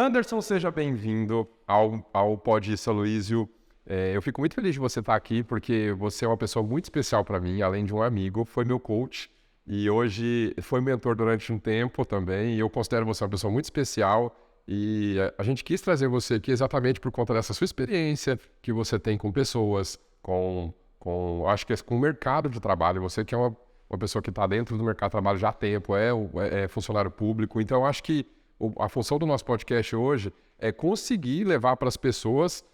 Anderson, seja bem-vindo ao Pod Isso, Aloysio. Eu fico muito feliz de você estar aqui, porque você é uma pessoa muito especial para mim, além de um amigo, foi meu coach e hoje foi mentor durante um tempo também, e eu considero você uma pessoa muito especial e a gente quis trazer você aqui exatamente por conta dessa sua experiência que você tem com pessoas, acho que é com o mercado de trabalho, você que é uma pessoa que está dentro do mercado de trabalho já há tempo, é funcionário público, então eu acho que a função do nosso podcast hoje é conseguir levar para as pessoas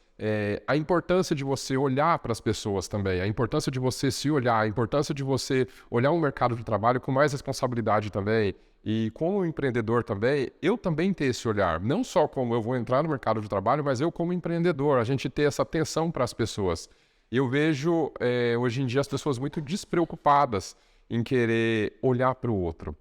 a importância de você olhar para as pessoas também, a importância de você se olhar, a importância de você olhar um mercado de trabalho com mais responsabilidade também. E como empreendedor também, eu também ter esse olhar, não só como eu vou entrar no mercado de trabalho, mas eu como empreendedor, a gente ter essa atenção para as pessoas. Eu vejo hoje em dia as pessoas muito despreocupadas em querer olhar para o outro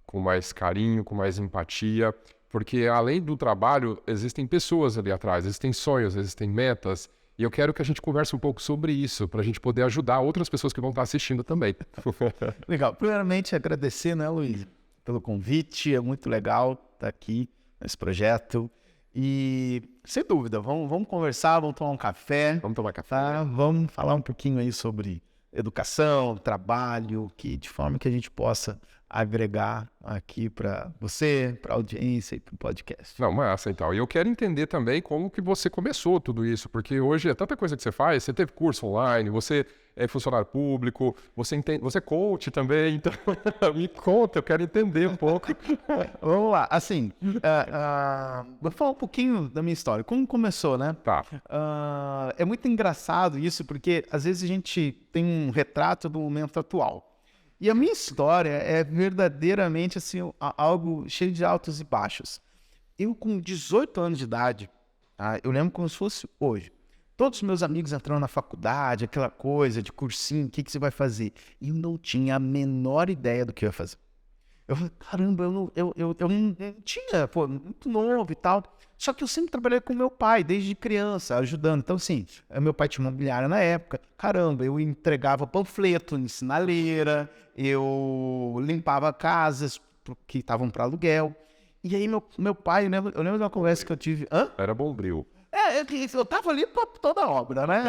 com mais carinho, com mais empatia, porque além do trabalho, existem pessoas ali atrás, existem sonhos, existem metas, e eu quero que a gente converse um pouco sobre isso, para a gente poder ajudar outras pessoas que vão estar assistindo também. Legal. Primeiramente, agradecer, né, Luiz, pelo convite, é muito legal estar aqui nesse projeto, e sem dúvida, vamos conversar, vamos tomar um café. Vamos tomar café. Tá? Vamos falar um pouquinho aí sobre educação, trabalho, de forma que a gente possa agregar aqui para você, para a audiência e para o podcast. Não, massa e tal. E eu quero entender também como que você começou tudo isso, porque hoje é tanta coisa que você faz, você teve curso online, você é funcionário público, você é coach também, então me conta, eu quero entender um pouco. Vamos lá, assim, vou falar um pouquinho da minha história, como começou, né? Tá. É muito engraçado isso, porque às vezes a gente tem um retrato do momento atual. E a minha história é verdadeiramente assim, algo cheio de altos e baixos. Eu, com 18 anos de idade, eu lembro como se fosse hoje. Todos os meus amigos entrando na faculdade, aquela coisa de cursinho, o que você vai fazer? E eu não tinha a menor ideia do que eu ia fazer. Eu falei, caramba, eu não tinha, muito novo e tal. Só que eu sempre trabalhei com meu pai, desde criança, ajudando. Então, assim, meu pai tinha uma imobiliária na época. Caramba, eu entregava panfleto em sinaleira, eu limpava casas que estavam para aluguel. E aí, meu pai, eu lembro de uma conversa que eu tive... Hã? Era Bombril. Eu tava ali para toda a obra, né?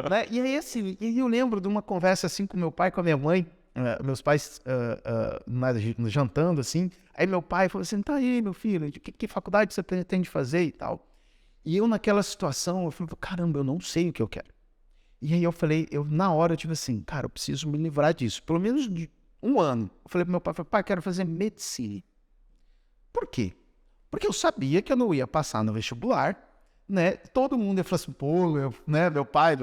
Né? E aí, assim, eu lembro de uma conversa assim com meu pai e com a minha mãe, meus pais jantando, assim. Aí meu pai falou assim, tá aí, meu filho, que faculdade você pretende fazer e tal? E eu, naquela situação, eu falei, caramba, eu não sei o que eu quero. E aí eu falei, na hora eu tive assim, cara, eu preciso me livrar disso. Pelo menos de um ano. Eu falei pro meu pai, pai, quero fazer medicina. Por quê? Porque eu sabia que eu não ia passar no vestibular, né? Todo mundo ia falar assim, pô, meu pai,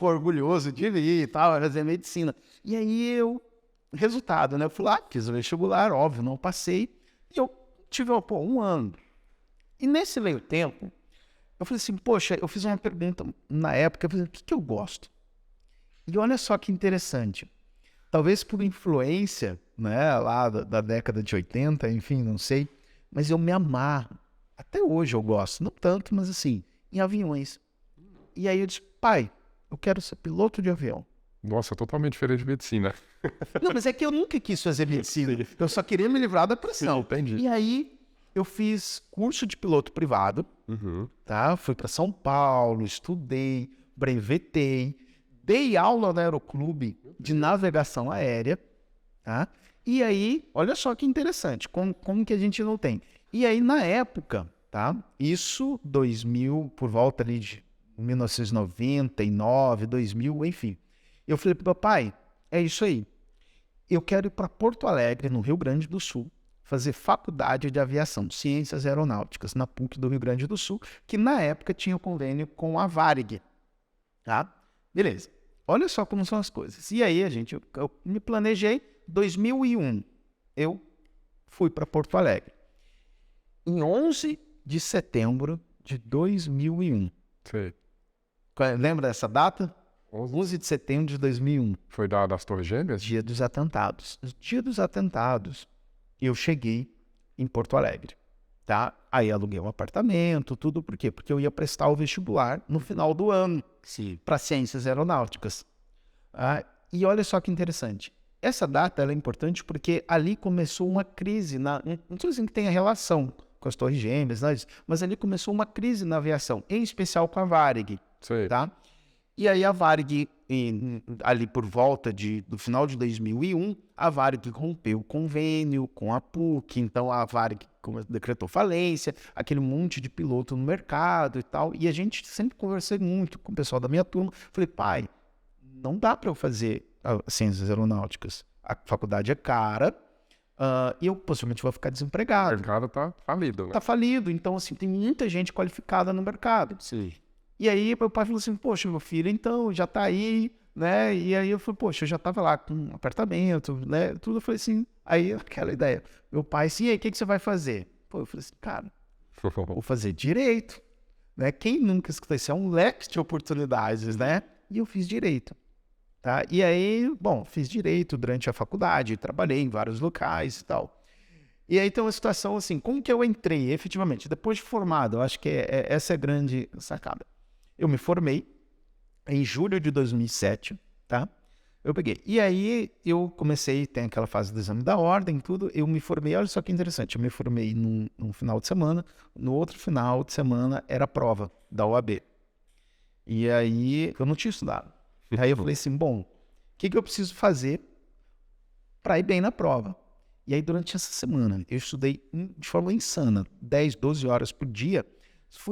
orgulhoso de ir e tal, fazer medicina. E aí resultado, né? Eu fui lá, fiz o vestibular, óbvio, não passei. E eu tive, um ano. E nesse meio tempo, eu falei assim, poxa, eu fiz uma pergunta na época, eu falei, o que eu gosto? E olha só que interessante. Talvez por influência, né, lá da década de 80, enfim, não sei, mas eu me amarro. Até hoje eu gosto, não tanto, mas assim, em aviões. E aí eu disse, pai, eu quero ser piloto de avião. Nossa, totalmente diferente de medicina. Não, mas é que eu nunca quis fazer medicina. Eu só queria me livrar da pressão. Entendi. E aí eu fiz curso de piloto privado, tá? Fui para São Paulo, estudei, brevetei, dei aula no aeroclube de navegação aérea, tá? E aí, olha só que interessante, como que a gente não tem. E aí, na época, tá? Isso, 2000, por volta ali de 1999, 2000, enfim. Eu falei pro meu pai, é isso aí. Eu quero ir para Porto Alegre, no Rio Grande do Sul, fazer faculdade de aviação, ciências aeronáuticas, na PUC do Rio Grande do Sul, que na época tinha um convênio com a Varig, tá? Beleza. Olha só como são as coisas. E aí, eu me planejei, 2001, eu fui para Porto Alegre. Em 11 de setembro de 2001. Sei. Lembra dessa data? 11 de setembro de 2001. Foi das Torres Gêmeas? Dia dos atentados. Dia dos atentados, eu cheguei em Porto Alegre, tá? Aí aluguei um apartamento, tudo. Por quê? Porque eu ia prestar o vestibular no final do ano para ciências aeronáuticas. E olha só que interessante. Essa data ela é importante porque ali começou uma crise, não estou dizendo que tenha relação com as Torres Gêmeas, né? Mas ali começou uma crise na aviação, em especial com a Varig, Sei. tá? E aí a Varig, ali por volta do final de 2001, a Varig rompeu o convênio com a PUC, então a Varig decretou falência, aquele monte de piloto no mercado e tal, e a gente sempre conversei muito com o pessoal da minha turma, falei, pai, não dá para eu fazer ciências aeronáuticas, a faculdade é cara, e eu possivelmente vou ficar O desempregado. mercado tá falido, né? Tá falido, então assim, tem muita gente qualificada no mercado. Sim. E aí meu pai falou assim, poxa, meu filho, então, já tá aí, né? E aí eu falei, poxa, eu já tava lá com um apartamento, né? Tudo, eu falei assim, aí aquela ideia. Meu pai, assim, e aí, o que você vai fazer? Pô, eu falei assim, cara, vou fazer direito, né? Quem nunca escutou isso? É um leque de oportunidades, né? E eu fiz direito, tá? E aí, bom, fiz direito durante a faculdade, trabalhei em vários locais e tal. E aí tem uma situação assim, como que eu entrei efetivamente? Depois de formado, eu acho que essa é a grande sacada. Eu me formei em julho de 2007, tá? Eu peguei. E aí eu comecei, tem aquela fase do exame da ordem, tudo. Eu me formei, olha só que interessante, eu me formei num final de semana, no outro final de semana era a prova da OAB. E aí eu não tinha estudado. Aí eu falei assim, bom, o que eu preciso fazer para ir bem na prova? E aí durante essa semana eu estudei de forma insana, 10, 12 horas por dia.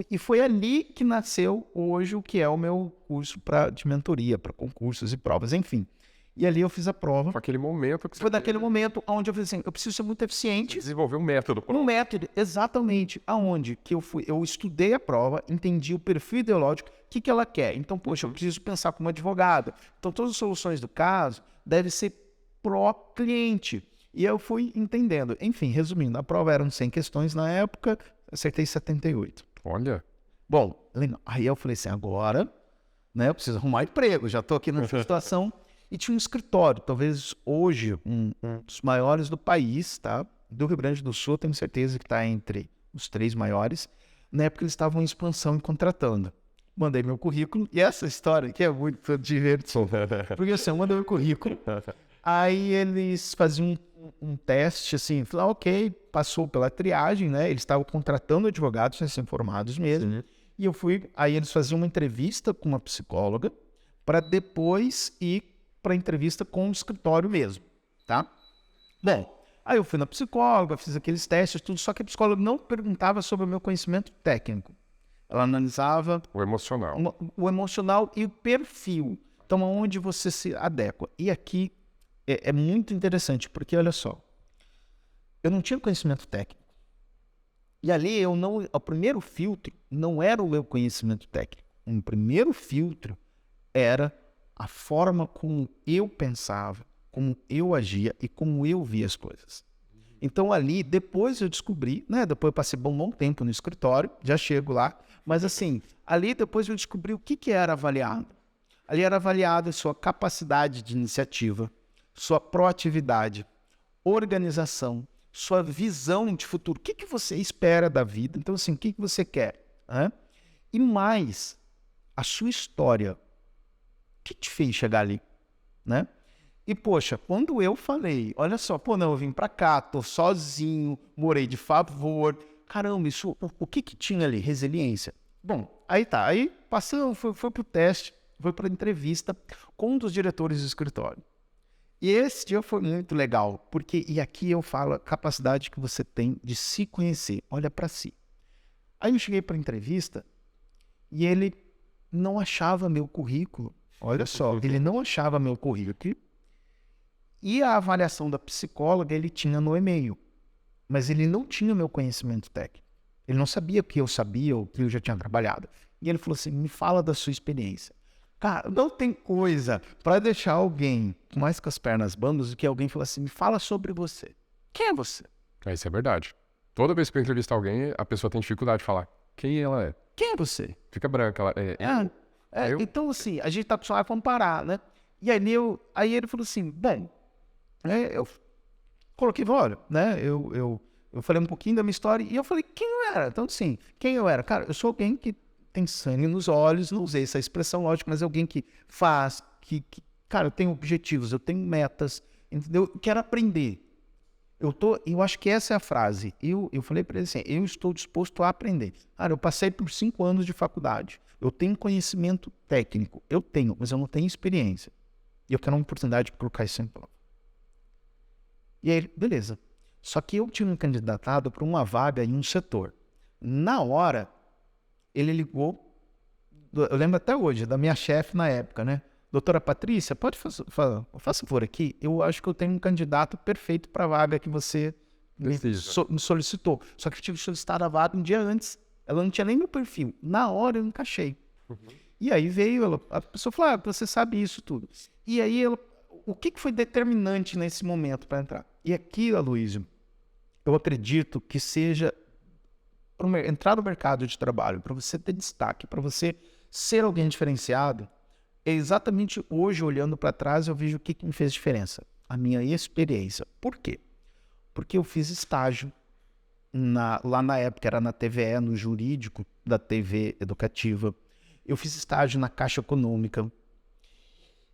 E foi ali que nasceu hoje o que é o meu curso de mentoria, para concursos e provas, enfim. E ali eu fiz a prova. Foi aquele momento que Foi naquele momento onde eu falei assim, eu preciso ser muito eficiente. desenvolveu um método. Um método, exatamente, aonde que eu estudei a prova, entendi o perfil ideológico, o que ela quer. Então, poxa, eu preciso pensar como advogado. Então, todas as soluções do caso devem ser pró-cliente. E eu fui entendendo. Enfim, resumindo, a prova eram 100 questões na época, acertei 78. Olha. Bom, legal. Aí eu falei assim, agora, né, eu preciso arrumar emprego, já estou aqui nessa situação. E tinha um escritório, talvez hoje um dos maiores do país, tá? Do Rio Grande do Sul, tenho certeza que está entre os 3 maiores. Na época eles estavam em expansão e contratando. Mandei meu currículo, e essa história aqui é muito divertida. Porque assim, eu mandei meu currículo, aí eles faziam um teste, assim, falaram, ok, passou pela triagem, né? Eles estavam contratando advogados recém-formados mesmo. Sim. E eu fui, aí eles faziam uma entrevista com uma psicóloga para depois ir para entrevista com o escritório mesmo, tá? Bom, aí eu fui na psicóloga, fiz aqueles testes, tudo, só que a psicóloga não perguntava sobre o meu conhecimento técnico. Ela analisava O emocional. o emocional e o perfil. Então, aonde você se adequa. E aqui é muito interessante, porque olha só, eu não tinha conhecimento técnico. E ali o primeiro filtro não era o meu conhecimento técnico. O primeiro filtro era a forma como eu pensava, como eu agia e como eu via as coisas. Então ali, depois eu descobri, né? Depois eu passei um bom tempo no escritório, já chego lá, mas assim, ali depois eu descobri o que era avaliado. Ali era avaliado a sua capacidade de iniciativa, sua proatividade, organização, sua visão de futuro. O que você espera da vida? Então assim, o que você quer? E mais, a sua história. O que te fez chegar ali, né? E, poxa, quando eu falei, olha só, pô, não, eu vim pra cá, tô sozinho, morei de favor, caramba, isso, o que tinha ali? Resiliência. Bom, aí tá, aí passou, foi pro teste, foi pra entrevista com um dos diretores do escritório. E esse dia foi muito legal, porque, e aqui eu falo a capacidade que você tem de se conhecer, olha pra si. Aí eu cheguei pra entrevista e ele não achava meu currículo. Olha só, ele não achava meu currículo. E a avaliação da psicóloga ele tinha no e-mail. Mas ele não tinha meu conhecimento técnico. Ele não sabia o que eu sabia ou o que eu já tinha trabalhado. E ele falou assim, me fala da sua experiência. Cara, não tem coisa para deixar alguém mais com as pernas bambas do que alguém falar assim, me fala sobre você. Quem é você? Isso é verdade. Toda vez que eu entrevisto alguém, a pessoa tem dificuldade de falar quem ela é. Quem é você? Fica branca. Ela Então, assim, a gente tá acostumado a comparar, né? E aí ele falou assim, bem, eu coloquei, olha, né? Eu falei um pouquinho da minha história e eu falei, quem eu era? Então, assim, quem eu era? Cara, eu sou alguém que tem sangue nos olhos, não usei essa expressão, lógico, mas é alguém que faz, cara, eu tenho objetivos, eu tenho metas, entendeu? Eu quero aprender. Eu acho que essa é a frase. Eu falei para ele assim, eu estou disposto a aprender. Cara, eu passei por 5 anos de faculdade. Eu tenho conhecimento técnico. Eu tenho, mas eu não tenho experiência. E eu quero uma oportunidade de colocar isso em prova. E aí, beleza. Só que eu tinha me candidatado para uma vaga em um setor. Na hora, ele ligou, eu lembro até hoje, da minha chefe na época, né? Doutora Patrícia, pode fazer favor aqui? Eu acho que eu tenho um candidato perfeito para a vaga que você me solicitou. Só que eu tive solicitado a vaga um dia antes. Ela não tinha nem meu perfil. Na hora eu encaixei. E aí veio, a pessoa falou, você sabe isso tudo. E aí, o que foi determinante nesse momento para entrar? E aqui, Aloysio, eu acredito que seja entrar no mercado de trabalho, para você ter destaque, para você ser alguém diferenciado, é exatamente hoje, olhando para trás, eu vejo o que me fez diferença. A minha experiência. Por quê? Porque eu fiz estágio, lá na época era na TVE, no jurídico da TV educativa. Eu fiz estágio na Caixa Econômica.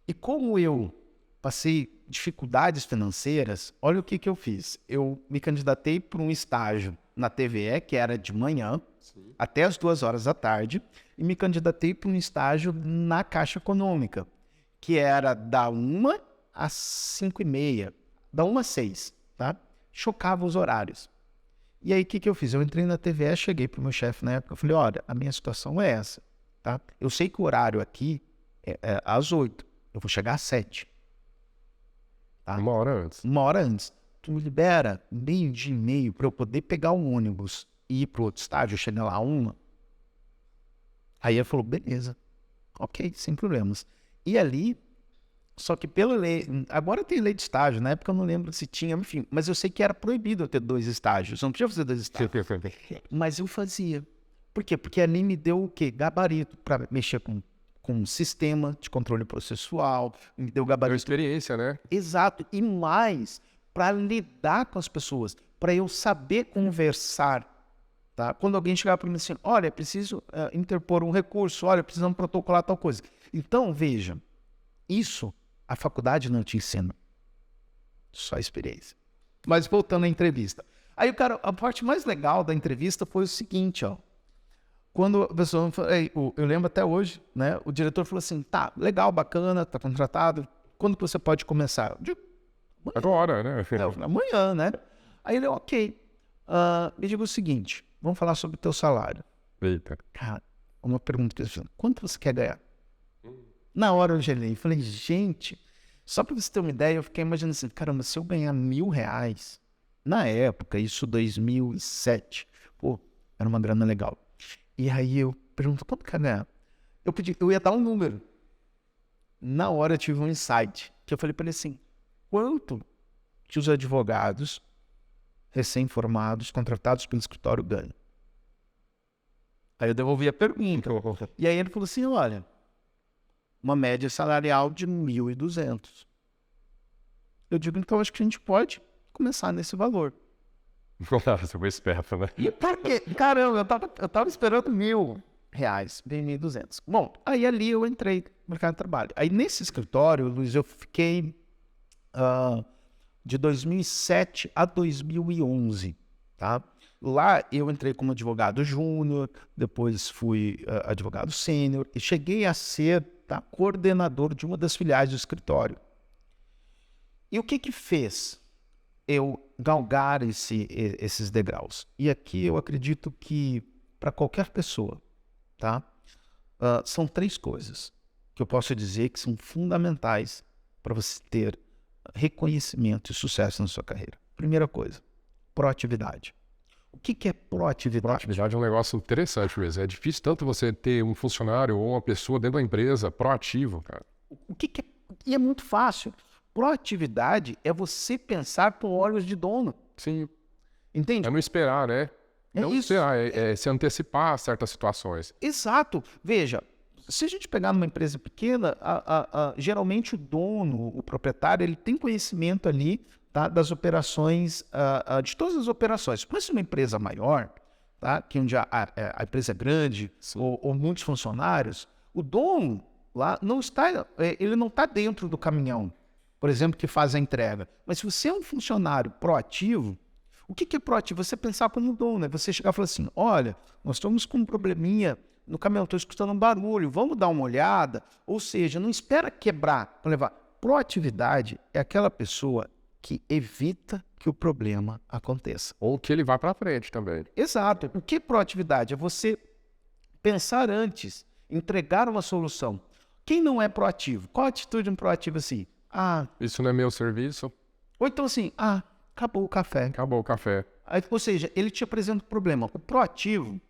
E como eu passei dificuldades financeiras, olha o que eu fiz. Eu me candidatei para um estágio na TVE, que era de manhã, até as 2 horas da tarde, e me candidatei para um estágio na Caixa Econômica, que era da 1 às 5h30, da 1 às 6, tá? Chocava os horários. E aí, o que eu fiz? Eu entrei na TVE, cheguei para o meu chefe na época, eu falei, olha, a minha situação é essa, tá? Eu sei que o horário aqui é às 8, eu vou chegar às 7. Tá? 1 hora antes. 1 hora antes. Tu me libera 12h30 para eu poder pegar um ônibus e ir para o outro estádio, chegar lá 1. Aí ele falou, beleza, ok, sem problemas. E ali, só que pela lei, agora tem lei de estágio, na época eu não lembro se tinha, enfim, mas eu sei que era proibido eu ter 2 estágios, eu não podia fazer 2 estágios. Mas eu fazia. Por quê? Porque ali me deu o quê? Gabarito para mexer com um sistema de controle processual, me deu gabarito. Deu experiência, né? Exato, e mais, para lidar com as pessoas, para eu saber conversar. Tá? Quando alguém chegar para mim assim, olha, preciso interpor um recurso, olha, precisamos protocolar tal coisa. Então, veja, isso a faculdade não te ensina. Só experiência. Mas voltando à entrevista. Aí, a parte mais legal da entrevista foi o seguinte, ó. Quando a pessoa, eu lembro até hoje, né? O diretor falou assim, tá, legal, bacana, tá contratado. Quando que você pode começar? Eu digo, agora, né? Amanhã, né? Aí ele, ok. Me diga o seguinte, vamos falar sobre o teu salário. Eita. Cara, uma pergunta que eu fiz, quanto você quer ganhar? Na hora eu gelei, falei, gente, só para você ter uma ideia, eu fiquei imaginando assim, caramba, se eu ganhar R$1.000, na época, isso 2007, pô, era uma grana legal. E aí eu pergunto, quanto quer ganhar? Eu ia dar um número. Na hora eu tive um insight, que eu falei para ele assim, quanto que os advogados recém-formados, contratados pelo escritório ganham? Aí eu devolvi a pergunta. E aí ele falou assim, olha, uma média salarial de 1.200. Eu digo, então acho que a gente pode começar nesse valor. Você foi esperto, né? E porque, caramba, eu tava esperando R$1.000, bem 1.200. Bom, aí ali eu entrei no mercado de trabalho. Aí nesse escritório, Luiz, eu fiquei de 2007 a 2011, tá? Lá eu entrei como advogado júnior, depois fui advogado sênior e cheguei a ser coordenador de uma das filiais do escritório. E o que fez eu galgar esses degraus? E aqui eu acredito que para qualquer pessoa, tá? São 3 coisas que eu posso dizer que são fundamentais para você ter reconhecimento e sucesso na sua carreira. Primeira coisa, proatividade. O que é proatividade? Proatividade é um negócio interessante mesmo. É difícil tanto você ter um funcionário ou uma pessoa dentro da empresa proativo, cara. O que é? E é muito fácil. Proatividade é você pensar por olhos de dono. Sim. Entende? É não esperar, né? Não esperar, é se antecipar a certas situações. Exato. Veja, se a gente pegar numa empresa pequena, geralmente o dono, o proprietário, ele tem conhecimento ali, tá, das operações, de todas as operações. Mas se uma empresa maior, tá, que onde a empresa é grande ou muitos funcionários, o dono lá não está, ele não está dentro do caminhão. por exemplo, que faz a entrega. Mas se você é um funcionário proativo, o que é proativo? Você pensar como um dom, né? Você chegar e falar assim, olha, nós estamos com um probleminha no caminhão, estou escutando um barulho, vamos dar uma olhada? Ou seja, não espera quebrar para levar. Proatividade é aquela pessoa que evita que o problema aconteça. Ou que ele vá para frente também. Exato. O que é proatividade? É você pensar antes, entregar uma solução. Quem não é proativo? Qual a atitude proativa assim? Isso não é meu serviço, Ou então assim, acabou o café. acabou o café. Aí, ou seja, ele te apresenta o problema. O proativo,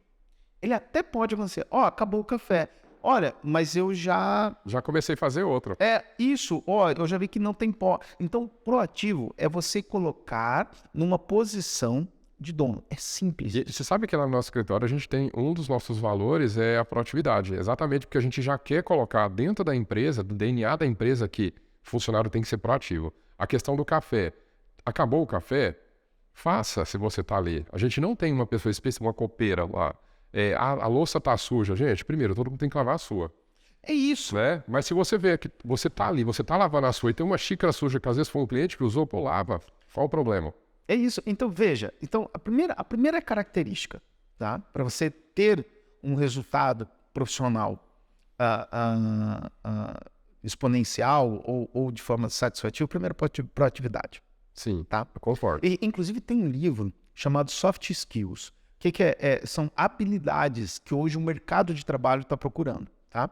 ele até pode acontecer. Acabou o café. Olha, mas eu já... Já comecei a fazer outro. Eu já vi que não tem pó. Então, proativo é você colocar numa posição de dono. É simples. E você sabe que lá no nosso escritório a gente tem um dos nossos valores é a proatividade. Exatamente porque a gente já quer colocar dentro da empresa, do DNA da empresa, que o funcionário tem que ser proativo. A questão do café. Acabou o café? Faça se você está ali. A gente não tem uma pessoa específica, uma copeira lá. A louça está suja. Gente, primeiro, todo mundo tem que lavar a sua. É isso. Né? Mas se você vê que você está ali, você está lavando a sua e tem uma xícara suja que às vezes foi um cliente que usou, pô, lava. Qual o problema? É isso. Então, veja. Então, a primeira característica, tá? Para você ter um resultado profissional exponencial ou de forma satisfativa, primeiro, proatividade. Sim, Tá? eu concordo. E, inclusive, tem um livro chamado Soft Skills. O que é? São habilidades que hoje o mercado de trabalho está procurando, tá?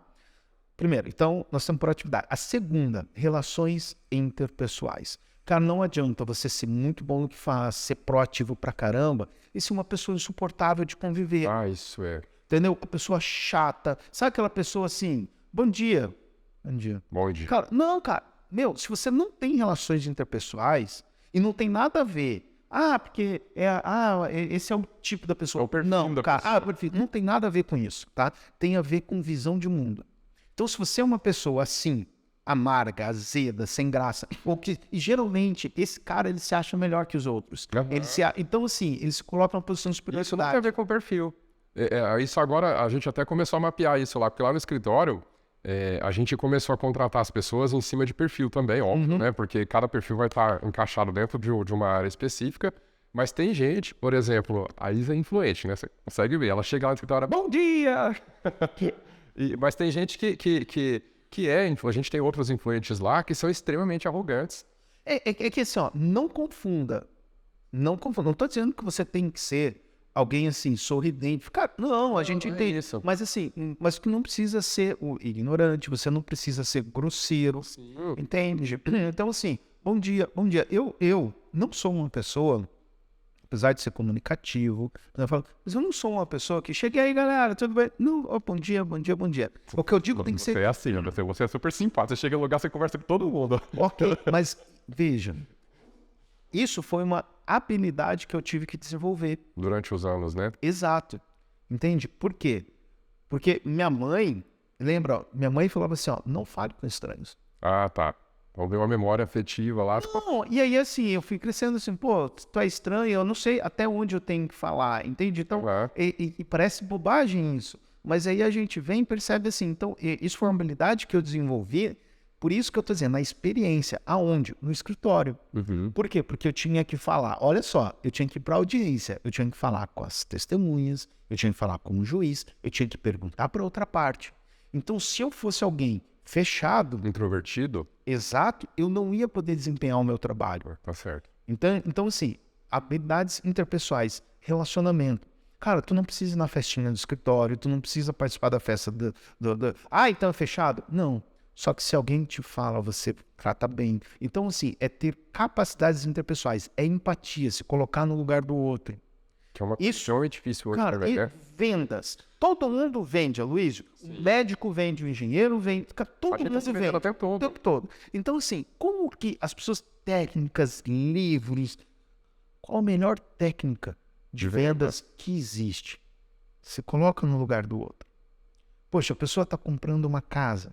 Primeiro, então, nós temos proatividade. A segunda, relações interpessoais. Cara, não adianta você ser muito bom no que faz, ser proativo pra caramba, e ser uma pessoa insuportável de conviver. Isso é. Entendeu? A pessoa chata. Sabe aquela pessoa assim, bom dia. Bom dia. Bom dia. Cara, se você não tem relações interpessoais e não tem nada a ver, porque esse é o tipo da pessoa. É o perfil não, da cara, pessoa. perfil. Não tem nada a ver com isso, tá? Tem a ver com visão de mundo. Então, se você é uma pessoa assim, amarga, azeda, sem graça, e geralmente esse cara ele se acha melhor que os outros. Uhum. Então, assim, ele se coloca numa posição de Isso não tem a superioridade. ver com o perfil. Isso agora, a gente até começou a mapear isso lá, porque lá no escritório, a gente começou a contratar as pessoas em cima de perfil também, óbvio, né? Porque cada perfil vai estar encaixado dentro de uma área específica. Mas tem gente, por exemplo, a Isa é influente, né? Você consegue ver, ela chega lá no escritório, bom dia! Mas tem gente a gente tem outros influentes lá que são extremamente arrogantes. É que assim, não confunda. Não confunda. Não tô dizendo que você tem que ser alguém assim, sorridente. Cara, não, a gente tem isso. Mas assim, mas que não precisa ser o ignorante, você não precisa ser grosseiro. Sim. Entende? Então, assim, bom dia, bom dia. Eu não sou uma pessoa, apesar de ser comunicativo, mas eu não sou uma pessoa que chega aí, galera, tudo bem? Não, bom dia, bom dia, bom dia. O que eu digo tem que ser... Você é assim, você é super simpático. Você chega no lugar, você conversa com todo mundo. Ok, mas veja, isso foi uma habilidade que eu tive que desenvolver. Durante os anos, né? Exato. Entende? Por quê? Porque minha mãe, lembra, minha mãe falava assim, não fale com estranhos. Tá. Então deu uma memória afetiva lá. Não, e aí assim, eu fui crescendo assim, pô, tu é estranho, eu não sei até onde eu tenho que falar, entende? Então, e parece bobagem isso, mas aí a gente vem e percebe assim, então, isso foi uma habilidade que eu desenvolvi, por isso que eu tô dizendo, na experiência, aonde? No escritório. Uhum. Por quê? Porque eu tinha que falar, olha só, eu tinha que ir pra audiência, eu tinha que falar com as testemunhas, eu tinha que falar com o juiz, eu tinha que perguntar para outra parte. Então, se eu fosse alguém fechado, Introvertido? exato, eu não ia poder desempenhar o meu trabalho. Tá certo. Então assim, habilidades interpessoais, relacionamento. Cara, tu não precisa ir na festinha do escritório, tu não precisa participar da festa então é fechado? Não. Só que se alguém te fala, você trata bem. Então, assim, é ter capacidades interpessoais, é empatia, se colocar no lugar do outro. Que é uma Isso, questão difícil hoje, cara, né? vendas. Todo mundo vende, Aloysio. O médico vende, o engenheiro vende. Cara, todo A gente mundo tá se vende. vendendo o tempo todo. Então, assim, como que as pessoas técnicas, livros, qual a melhor técnica de vendas que existe? Se coloca no lugar do outro. Poxa, a pessoa está comprando uma casa.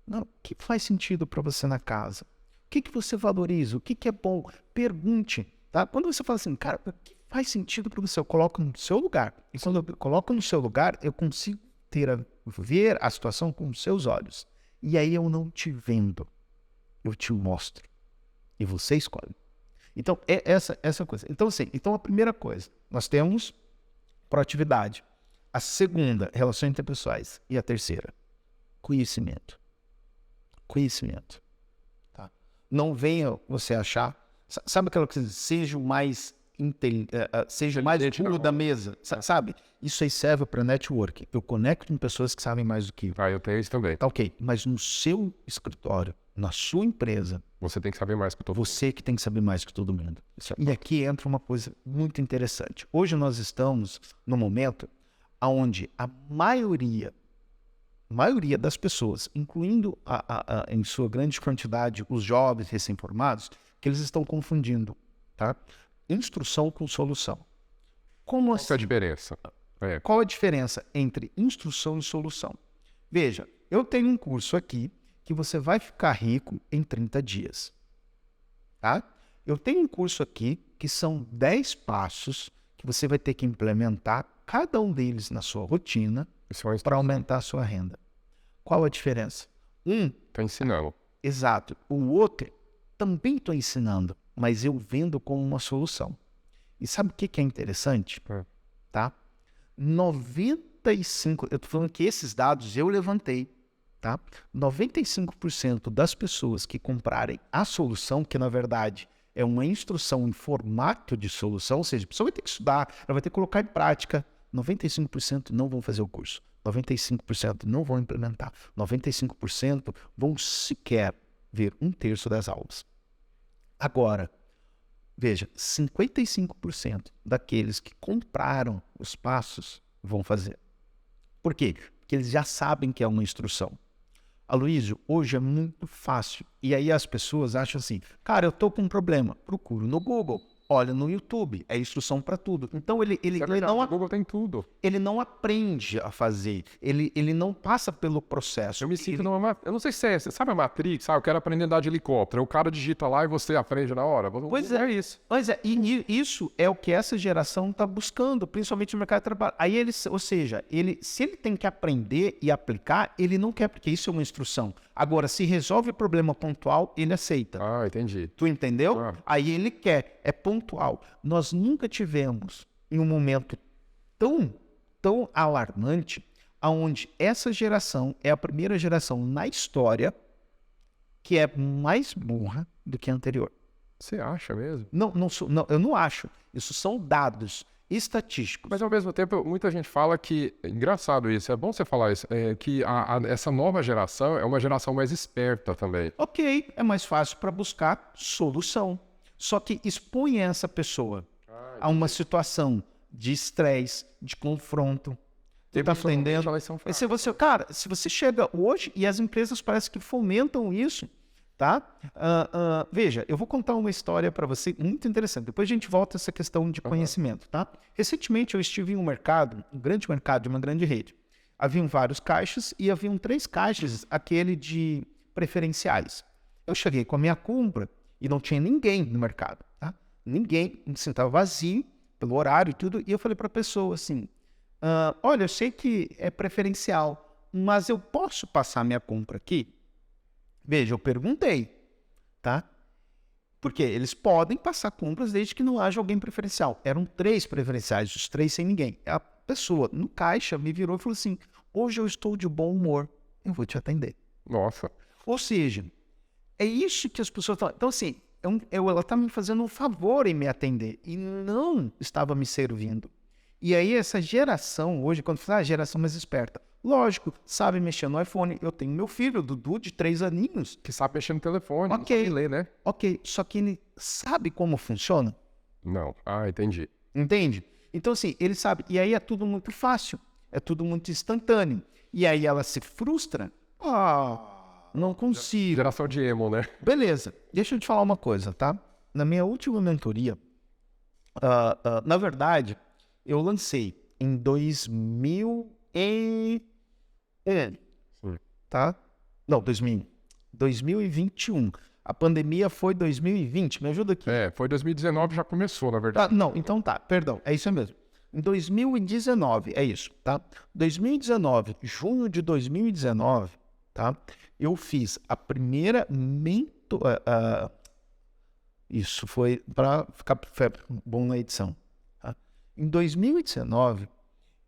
Não, o que faz sentido para você na casa? O que você valoriza? O que é bom? Pergunte, tá? Quando você fala assim, cara, o que faz sentido para você? Eu coloco no seu lugar. E quando eu coloco no seu lugar, eu consigo ver a situação com os seus olhos. E aí eu não te vendo. eu te mostro. E você escolhe. Então, é essa coisa. Então, assim, a primeira coisa, nós temos proatividade. A segunda, relações interpessoais. E a terceira, conhecimento. Conhecimento. Tá? Não venha você achar... Sabe aquela coisa, seja o mais burro da mesa, sabe? Isso aí serve para networking. Eu conecto com pessoas que sabem mais do que eu. Eu tenho isso também. Tá ok, mas no seu escritório, na sua empresa, você tem que saber mais que todo mundo. Você que tem que saber mais que todo mundo. E aqui entra uma coisa muito interessante. Hoje nós estamos no momento onde a maioria das pessoas, incluindo em sua grande quantidade os jovens recém-formados, que eles estão confundindo, tá? Instrução com solução. Como assim? Qual é a diferença? Qual a diferença entre instrução e solução? Veja, eu tenho um curso aqui que você vai ficar rico em 30 dias. Tá? Eu tenho um curso aqui que são 10 passos que você vai ter que implementar, cada um deles na sua rotina, para aumentar a sua renda. Qual a diferença? Estou ensinando. Exato. O outro também estou ensinando, mas eu vendo como uma solução. E sabe o que é interessante? Tá? 95%, eu estou falando que esses dados eu levantei, tá? 95% das pessoas que comprarem a solução, que na verdade é uma instrução em formato de solução, ou seja, a pessoa vai ter que estudar, ela vai ter que colocar em prática, 95% não vão fazer o curso, 95% não vão implementar, 95% vão sequer ver 1/3 das aulas. Agora, veja, 55% daqueles que compraram os passos vão fazer. Por quê? Porque eles já sabem que é uma instrução. Aloysio, hoje é muito fácil. E aí as pessoas acham assim, cara, eu estou com um problema. Procuro no Google, olha no YouTube, é instrução para tudo. Então ele não... O Google tem tudo. Ele não aprende a fazer, ele não passa pelo processo. Eu me sinto numa... Eu não sei se você sabe a Matrix, eu quero aprender a andar de helicóptero. O cara digita lá e você aprende na hora. Pois é isso. Pois é, e isso é o que essa geração está buscando, principalmente no mercado de trabalho. Aí ou seja, se ele tem que aprender e aplicar, ele não quer, porque isso é uma instrução. Agora, se resolve o problema pontual, ele aceita. Ah, entendi. Tu entendeu? Aí ele quer, é pontual. Nós nunca tivemos em um momento tão alarmante, onde essa geração é a primeira geração na história que é mais burra do que a anterior. Você acha mesmo? Não, eu não acho. Isso são dados estatísticos. Mas ao mesmo tempo, muita gente fala que, engraçado isso, é bom você falar isso, que essa nova geração é uma geração mais esperta também. Ok, é mais fácil para buscar solução. Só que expõe essa pessoa a uma situação de estresse, de confronto. Você tá entendendo? Se você chega hoje, e as empresas parecem que fomentam isso, tá? Veja, eu vou contar uma história para você muito interessante. Depois a gente volta a essa questão de conhecimento, tá? Recentemente eu estive em um mercado, um grande mercado de uma grande rede. Haviam vários caixas e haviam 3 caixas, aquele de preferenciais. Eu cheguei com a minha compra e não tinha ninguém no mercado, tá? Ninguém, estava vazio pelo horário e tudo. E eu falei para a pessoa assim, olha, eu sei que é preferencial, mas eu posso passar minha compra aqui? Veja, eu perguntei, tá? Porque eles podem passar compras desde que não haja alguém preferencial. Eram 3 preferenciais, os 3 sem ninguém. A pessoa no caixa me virou e falou assim, hoje eu estou de bom humor, eu vou te atender. Nossa. Ou seja, é isso que as pessoas falam. Então, assim, ela está me fazendo um favor em me atender e não estava me servindo. E aí essa geração, hoje, quando fala geração mais esperta, lógico, sabe mexer no iPhone. Eu tenho meu filho, Dudu, de 3 aninhos. Que sabe mexer no telefone, ok, não sabe ler, né? Ok, só que ele sabe como funciona? Não. Ah, entendi. Entende? Então, assim, ele sabe. E aí é tudo muito fácil, é tudo muito instantâneo. E aí ela se frustra. Não consigo. Geração de emo, né? Beleza, deixa eu te falar uma coisa, tá? Na minha última mentoria, na verdade, eu lancei em 2000 tá? Não, 2021. A pandemia foi 2020, me ajuda aqui. Foi 2019, já começou, na verdade. Não, então tá, perdão, é isso mesmo. Em 2019, é isso, tá? 2019, junho de 2019, tá? Eu fiz a primeira mentoria Isso foi para ficar bom na edição. Tá? Em 2019,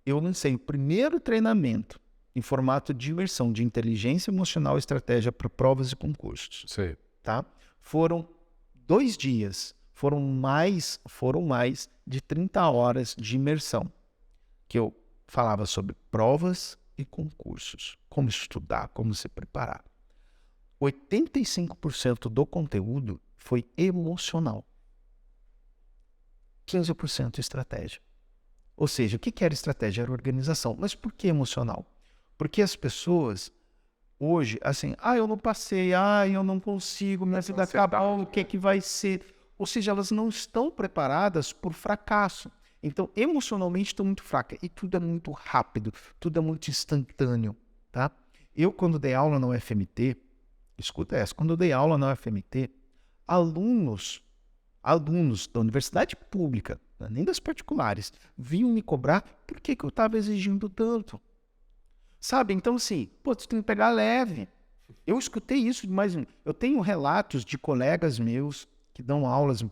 eu lancei o primeiro treinamento em formato de imersão de inteligência emocional e estratégia para provas e concursos. Sei. Tá? Foram 2 dias, foram mais de 30 horas de imersão, que eu falava sobre provas e concursos, como estudar, como se preparar. 85% do conteúdo foi emocional. 15% estratégia. Ou seja, o que era estratégia? Era organização. Mas por que emocional? Porque as pessoas hoje, assim, eu não passei, eu não consigo, minha vida acabou, o que vai ser? Ou seja, elas não estão preparadas por fracasso. Então, emocionalmente, estão muito fracas. E tudo é muito rápido, tudo é muito instantâneo, tá? Eu, quando dei aula na UFMT, escuta essa, quando eu dei aula na UFMT, alunos da universidade pública, nem das particulares, vinham me cobrar por que eu estava exigindo tanto. Sabe? Então, assim, você tem que pegar leve. Eu escutei isso, mas eu tenho relatos de colegas meus que dão aulas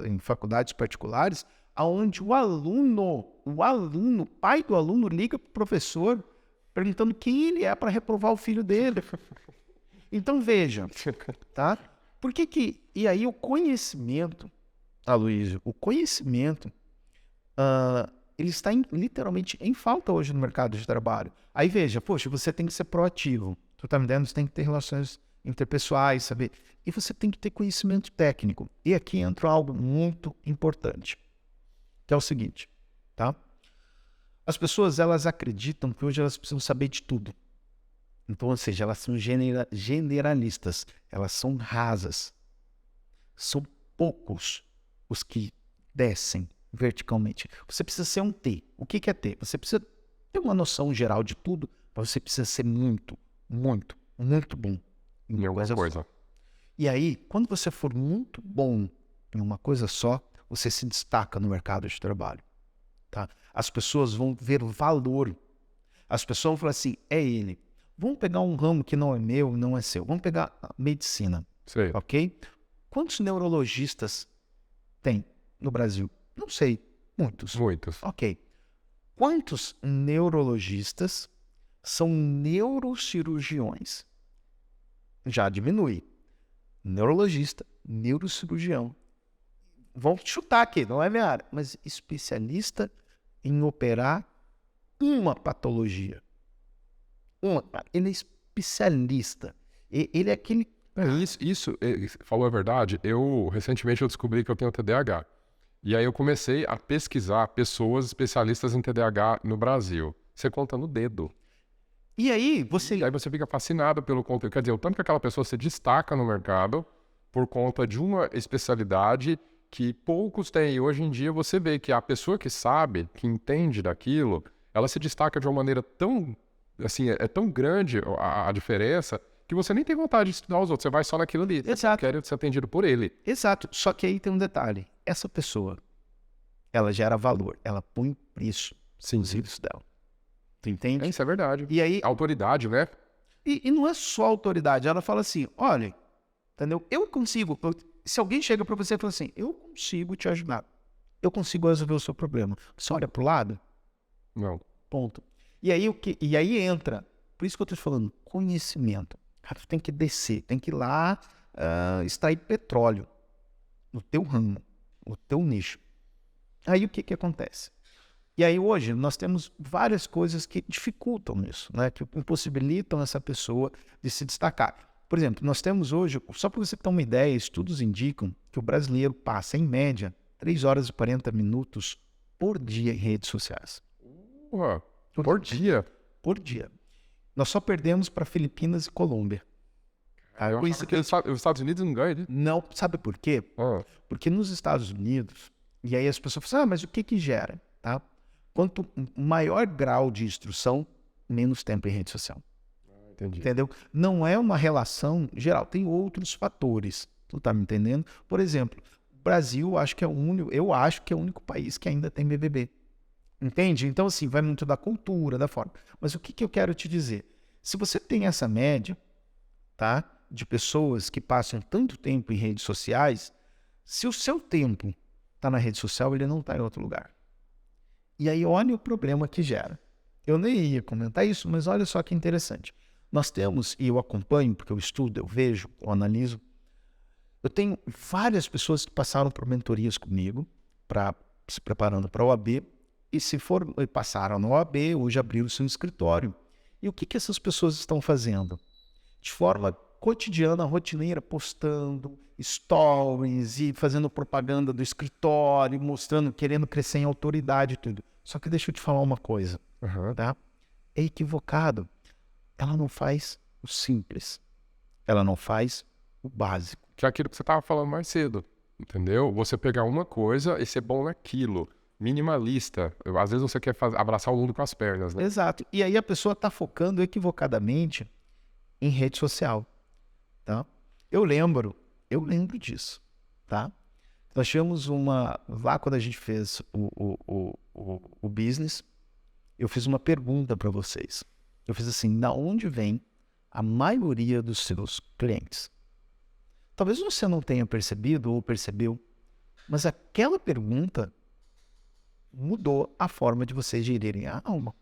em faculdades particulares, onde o pai do aluno liga para o professor perguntando quem ele é para reprovar o filho dele. Então, veja, tá? Por que e aí o conhecimento, Aloysio, ele está literalmente em falta hoje no mercado de trabalho. Aí veja, poxa, você tem que ser proativo. Tu tá me dando, você tem que ter relações interpessoais, saber. E você tem que ter conhecimento técnico. E aqui entra algo muito importante, que é o seguinte, tá? As pessoas, elas acreditam que hoje elas precisam saber de tudo. Então, ou seja, elas são generalistas, elas são rasas. São poucos os que descem verticalmente. Você precisa ser um T. O que é T? Você precisa ter uma noção geral de tudo, mas você precisa ser muito, muito, muito bom em alguma coisa. E aí, quando você for muito bom em uma coisa só, você se destaca no mercado de trabalho. Tá? As pessoas vão ver valor. As pessoas vão falar assim, é ele. Vamos pegar um ramo que não é meu, não é seu. Vamos pegar a medicina. Sei. Ok? Quantos neurologistas tem no Brasil? Não sei. Muitos. Ok. Quantos neurologistas são neurocirurgiões? Já diminui. Neurologista, neurocirurgião. Vamos chutar aqui, não é minha área. Mas especialista em operar uma patologia. Ele é especialista. Ele é aquele... Isso falou a verdade. Recentemente eu descobri que eu tenho TDAH. E aí eu comecei a pesquisar pessoas especialistas em TDAH no Brasil. Você conta no dedo. E aí você fica fascinado pelo conteúdo. Quer dizer, o tanto que aquela pessoa se destaca no mercado por conta de uma especialidade que poucos têm. E hoje em dia você vê que a pessoa que sabe, que entende daquilo, ela se destaca de uma maneira tão... Assim, é tão grande a diferença que você nem tem vontade de estudar os outros. Você vai só naquilo ali. Exato. Quer ser atendido por ele. Exato. Só que aí tem um detalhe. Essa pessoa, ela gera valor. Ela põe preço nos serviços dela. Tu entende? Isso é verdade. E aí... Autoridade, né? E não é só autoridade. Ela fala assim, olha, entendeu? Eu consigo... Se alguém chega pra você e fala assim, eu consigo te ajudar. Eu consigo resolver o seu problema. Você olha pro lado? Não. Ponto. E aí entra... Por isso que eu tô te falando, conhecimento. Cara, tu tem que descer, tem que ir lá extrair petróleo no teu ramo, no teu nicho. Aí o que acontece? E aí hoje nós temos várias coisas que dificultam isso, né? Que impossibilitam essa pessoa de se destacar. Por exemplo, nós temos hoje, só para você ter uma ideia, estudos indicam que o brasileiro passa, em média, 3 horas e 40 minutos por dia em redes sociais. Por dia? Por dia. Nós só perdemos para Filipinas e Colômbia. Eu acho que os Estados Unidos não ganham, né? Não, sabe por quê? Porque nos Estados Unidos, e aí as pessoas falam, mas o que gera? Tá? Quanto maior grau de instrução, menos tempo em rede social. Entendi. Entendeu? Não é uma relação geral, tem outros fatores. Tu tá me entendendo? Por exemplo, o Brasil, eu acho que é o único país que ainda tem BBB. Entende? Então, assim, vai muito da cultura, da forma. Mas o que eu quero te dizer? Se você tem essa média, tá? de pessoas que passam tanto tempo em redes sociais, se o seu tempo está na rede social, ele não está em outro lugar. E aí olha o problema que gera. Eu nem ia comentar isso, mas olha só que interessante. Nós temos, e eu acompanho, porque eu estudo, eu vejo, eu analiso, eu tenho várias pessoas que passaram por mentorias comigo, se preparando para a OAB, e passaram na OAB, hoje abriram o seu escritório. E o que essas pessoas estão fazendo? De forma cotidiana, rotineira, postando stories e fazendo propaganda do escritório, mostrando, querendo crescer em autoridade e tudo. Só que deixa eu te falar uma coisa, tá? É equivocado. Ela não faz o simples. Ela não faz o básico. Que é aquilo que você estava falando mais cedo, entendeu? Você pegar uma coisa e ser bom naquilo. Minimalista. Às vezes você quer abraçar o mundo com as pernas, né? Exato. E aí a pessoa está focando equivocadamente em rede social, tá? Eu lembro disso, tá? Nós tivemos lá quando a gente fez o business, eu fiz uma pergunta para vocês. Eu fiz assim, da onde vem a maioria dos seus clientes? Talvez você não tenha percebido ou percebeu, mas aquela pergunta mudou a forma de vocês gerirem a alma.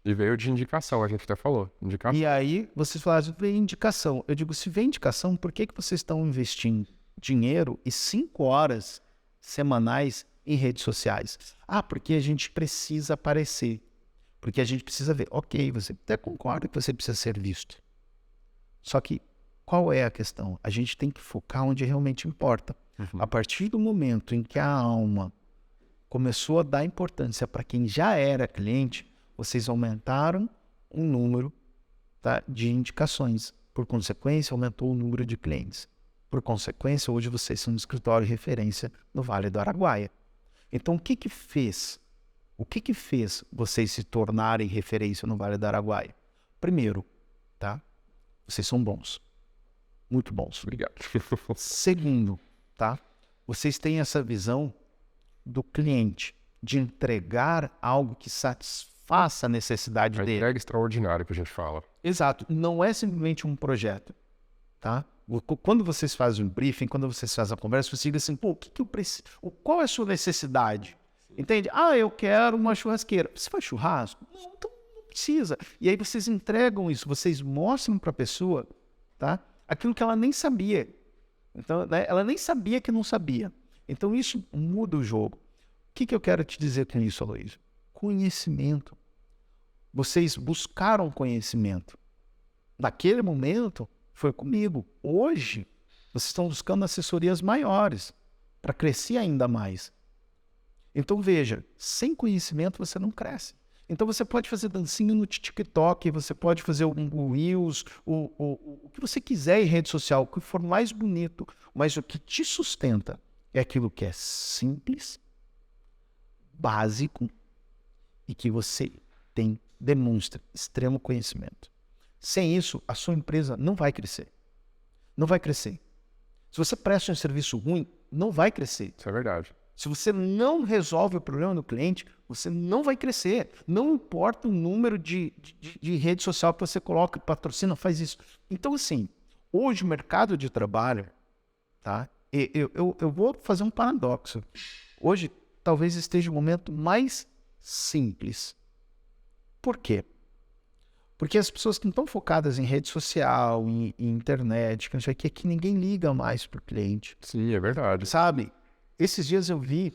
E veio de indicação, a gente até falou. Indicação. E aí, vocês falaram, vem indicação. Eu digo, se vem indicação, por que vocês estão investindo dinheiro e 5 horas semanais em redes sociais? Ah, porque a gente precisa aparecer. Porque a gente precisa ver. Ok, você até concorda que você precisa ser visto. Só que, qual é a questão? A gente tem que focar onde realmente importa. A partir do momento em que a alma começou a dar importância para quem já era cliente, vocês aumentaram o número, tá, de indicações. Por consequência, aumentou o número de clientes. Por consequência, hoje vocês são um escritório de referência no Vale do Araguaia. Então, o que fez vocês se tornarem referência no Vale do Araguaia? Primeiro, tá? Vocês são bons. Muito bons. Obrigado. Segundo, tá? Vocês têm essa visão do cliente, de entregar algo que satisfaça a necessidade A dele. entrega extraordinária que a gente fala. Exato. Não é simplesmente um projeto, tá? Quando vocês fazem um briefing, quando vocês fazem a conversa, você diga assim, pô, o que eu preciso? Qual é a sua necessidade? Entende? Ah, eu quero uma churrasqueira. Você faz churrasco? Não, então não precisa. E aí vocês entregam isso, vocês mostram para a pessoa, tá? Aquilo que ela nem sabia. Então, né, ela nem sabia que não sabia. Então, isso muda o jogo. O que eu quero te dizer com isso, Aloysio? Conhecimento. Vocês buscaram conhecimento. Naquele momento, foi comigo. Hoje, vocês estão buscando assessorias maiores para crescer ainda mais. Então, veja, sem conhecimento você não cresce. Então, você pode fazer dancinha no TikTok, você pode fazer o Reels, o que você quiser em rede social, o que for mais bonito, mas o que te sustenta é aquilo que é simples, básico e que você demonstra extremo conhecimento. Sem isso, a sua empresa não vai crescer. Não vai crescer. Se você presta um serviço ruim, não vai crescer. Isso é verdade. Se você não resolve o problema do cliente, você não vai crescer. Não importa o número de rede social que você coloca, patrocina, faz isso. Então, assim, hoje o mercado de trabalho, tá? Eu vou fazer um paradoxo. Hoje, talvez esteja o momento mais simples. Por quê? Porque as pessoas que não estão focadas em rede social, em internet, que não sei o que ninguém liga mais para o cliente. Sim, é verdade. Sabe? Esses dias eu vi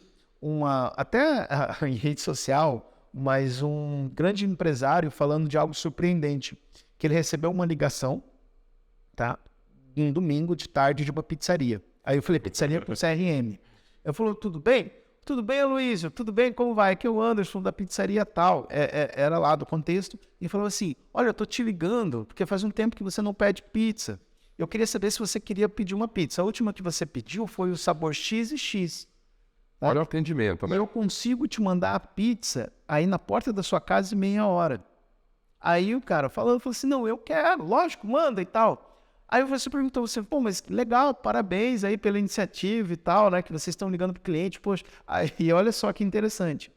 até em rede social, mas um grande empresário falando de algo surpreendente, que ele recebeu uma ligação, tá? Um domingo de tarde de uma pizzaria. Aí eu falei, pizzaria com CRM. Eu falei, tudo bem? Tudo bem, Aloysio? Tudo bem? Como vai? Aqui é o Anderson da pizzaria tal. Era lá do contexto. E falou assim, olha, eu tô te ligando, porque faz um tempo que você não pede pizza. Eu queria saber se você queria pedir uma pizza. A última que você pediu foi o sabor X e X. Tá? Olha o atendimento, né? Eu consigo te mandar a pizza aí na porta da sua casa em meia hora. Aí o cara falou assim, não, eu quero, lógico, manda e tal. Aí você perguntou, você, pô, mas legal, parabéns aí pela iniciativa e tal, né, que vocês estão ligando pro cliente, poxa. Aí olha só que interessante.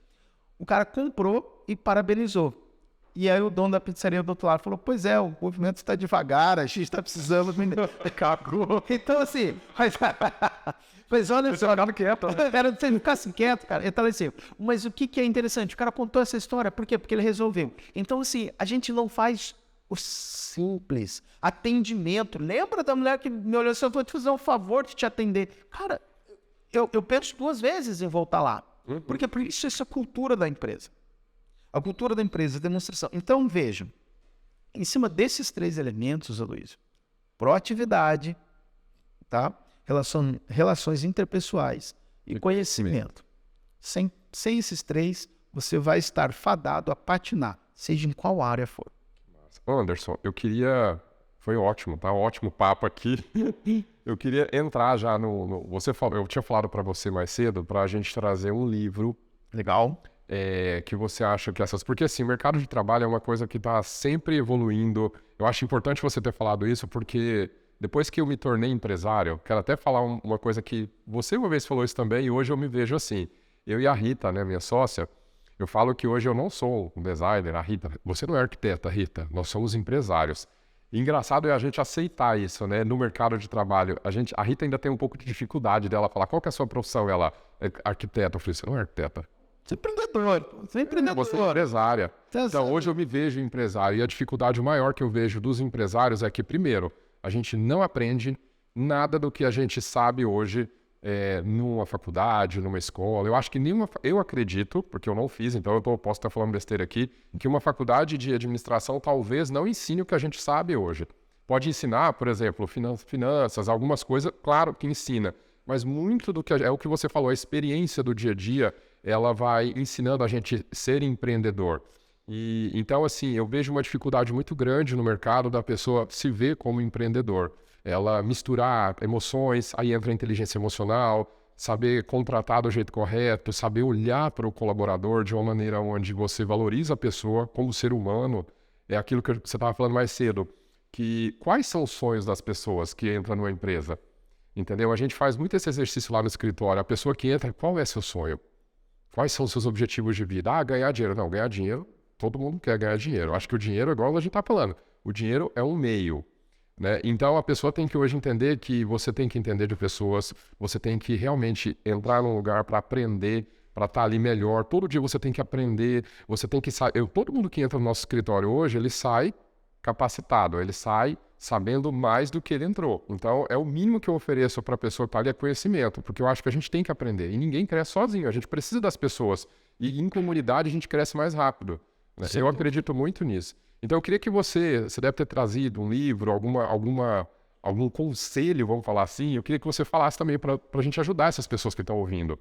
O cara comprou e parabenizou. E aí o dono da pizzaria do outro lado falou, pois é, o movimento está devagar, a gente está precisando... Cagou. Então, assim... Mas olha só... Ficaram quieto, né? Era você ficasse quieto, cara. Então, assim, mas o que é interessante? O cara contou essa história, por quê? Porque ele resolveu. Então, assim, a gente não faz o simples. Atendimento. Lembra da mulher que me olhou assim, eu vou te fazer um favor de te atender. Cara, eu penso 2 vezes em voltar lá. Porque isso é a cultura da empresa. A cultura da empresa, a demonstração. Então, vejam, em cima desses 3 elementos, Aloysio, proatividade, tá? Relações interpessoais e conhecimento. Sem esses 3, você vai estar fadado a patinar, seja em qual área for. Anderson, eu queria... Foi ótimo, tá? Ótimo papo aqui. Eu queria entrar já Você falou, eu tinha falado para você mais cedo para a gente trazer um livro. Legal. Que você acha que essas... Porque, assim, o mercado de trabalho é uma coisa que está sempre evoluindo. Eu acho importante você ter falado isso, porque depois que eu me tornei empresário, quero até falar uma coisa que você uma vez falou isso também, e hoje eu me vejo assim. Eu e a Rita, né, minha sócia, eu falo que hoje eu não sou um designer, a Rita... Você não é arquiteta, Rita, nós somos empresários. E engraçado é a gente aceitar isso, né? No mercado de trabalho, a Rita ainda tem um pouco de dificuldade dela falar, qual que é a sua profissão? Ela é arquiteta. Eu falei, você não é arquiteta. Você é empreendedor. Você é empreendedor. Você é empresária. Então, hoje eu me vejo empresário. E a dificuldade maior que eu vejo dos empresários é que, primeiro, a gente não aprende nada do que a gente sabe hoje numa faculdade, numa escola. Eu acho que eu acredito, porque eu não fiz, então eu posso estar falando besteira aqui, que uma faculdade de administração talvez não ensine o que a gente sabe hoje. Pode ensinar, por exemplo, finanças, algumas coisas, claro que ensina, mas muito do que é o que você falou, a experiência do dia a dia, ela vai ensinando a gente a ser empreendedor. E então, assim, eu vejo uma dificuldade muito grande no mercado da pessoa se ver como empreendedor. Ela misturar emoções, aí entra a inteligência emocional, saber contratar do jeito correto, saber olhar para o colaborador de uma maneira onde você valoriza a pessoa como ser humano. É aquilo que você estava falando mais cedo, que quais são os sonhos das pessoas que entram numa empresa? Entendeu? A gente faz muito esse exercício lá no escritório. A pessoa que entra, qual é seu sonho? Quais são os seus objetivos de vida? Ah, ganhar dinheiro. Não, ganhar dinheiro, todo mundo quer ganhar dinheiro. Acho que o dinheiro, igual a gente está falando, o dinheiro é um meio. Né? Então, a pessoa tem que hoje entender que você tem que entender de pessoas, você tem que realmente entrar num lugar para aprender, para estar ali melhor. Todo dia você tem que aprender, você tem que sair. Todo mundo que entra no nosso escritório hoje, ele sai capacitado, ele sai sabendo mais do que ele entrou. Então, é o mínimo que eu ofereço para a pessoa que está ali é conhecimento, porque eu acho que a gente tem que aprender. E ninguém cresce sozinho, a gente precisa das pessoas. E em comunidade a gente cresce mais rápido. Né? Eu acredito muito nisso. Então, eu queria que você deve ter trazido um livro, algum conselho, vamos falar assim. Eu queria que você falasse também para a gente ajudar essas pessoas que estão ouvindo.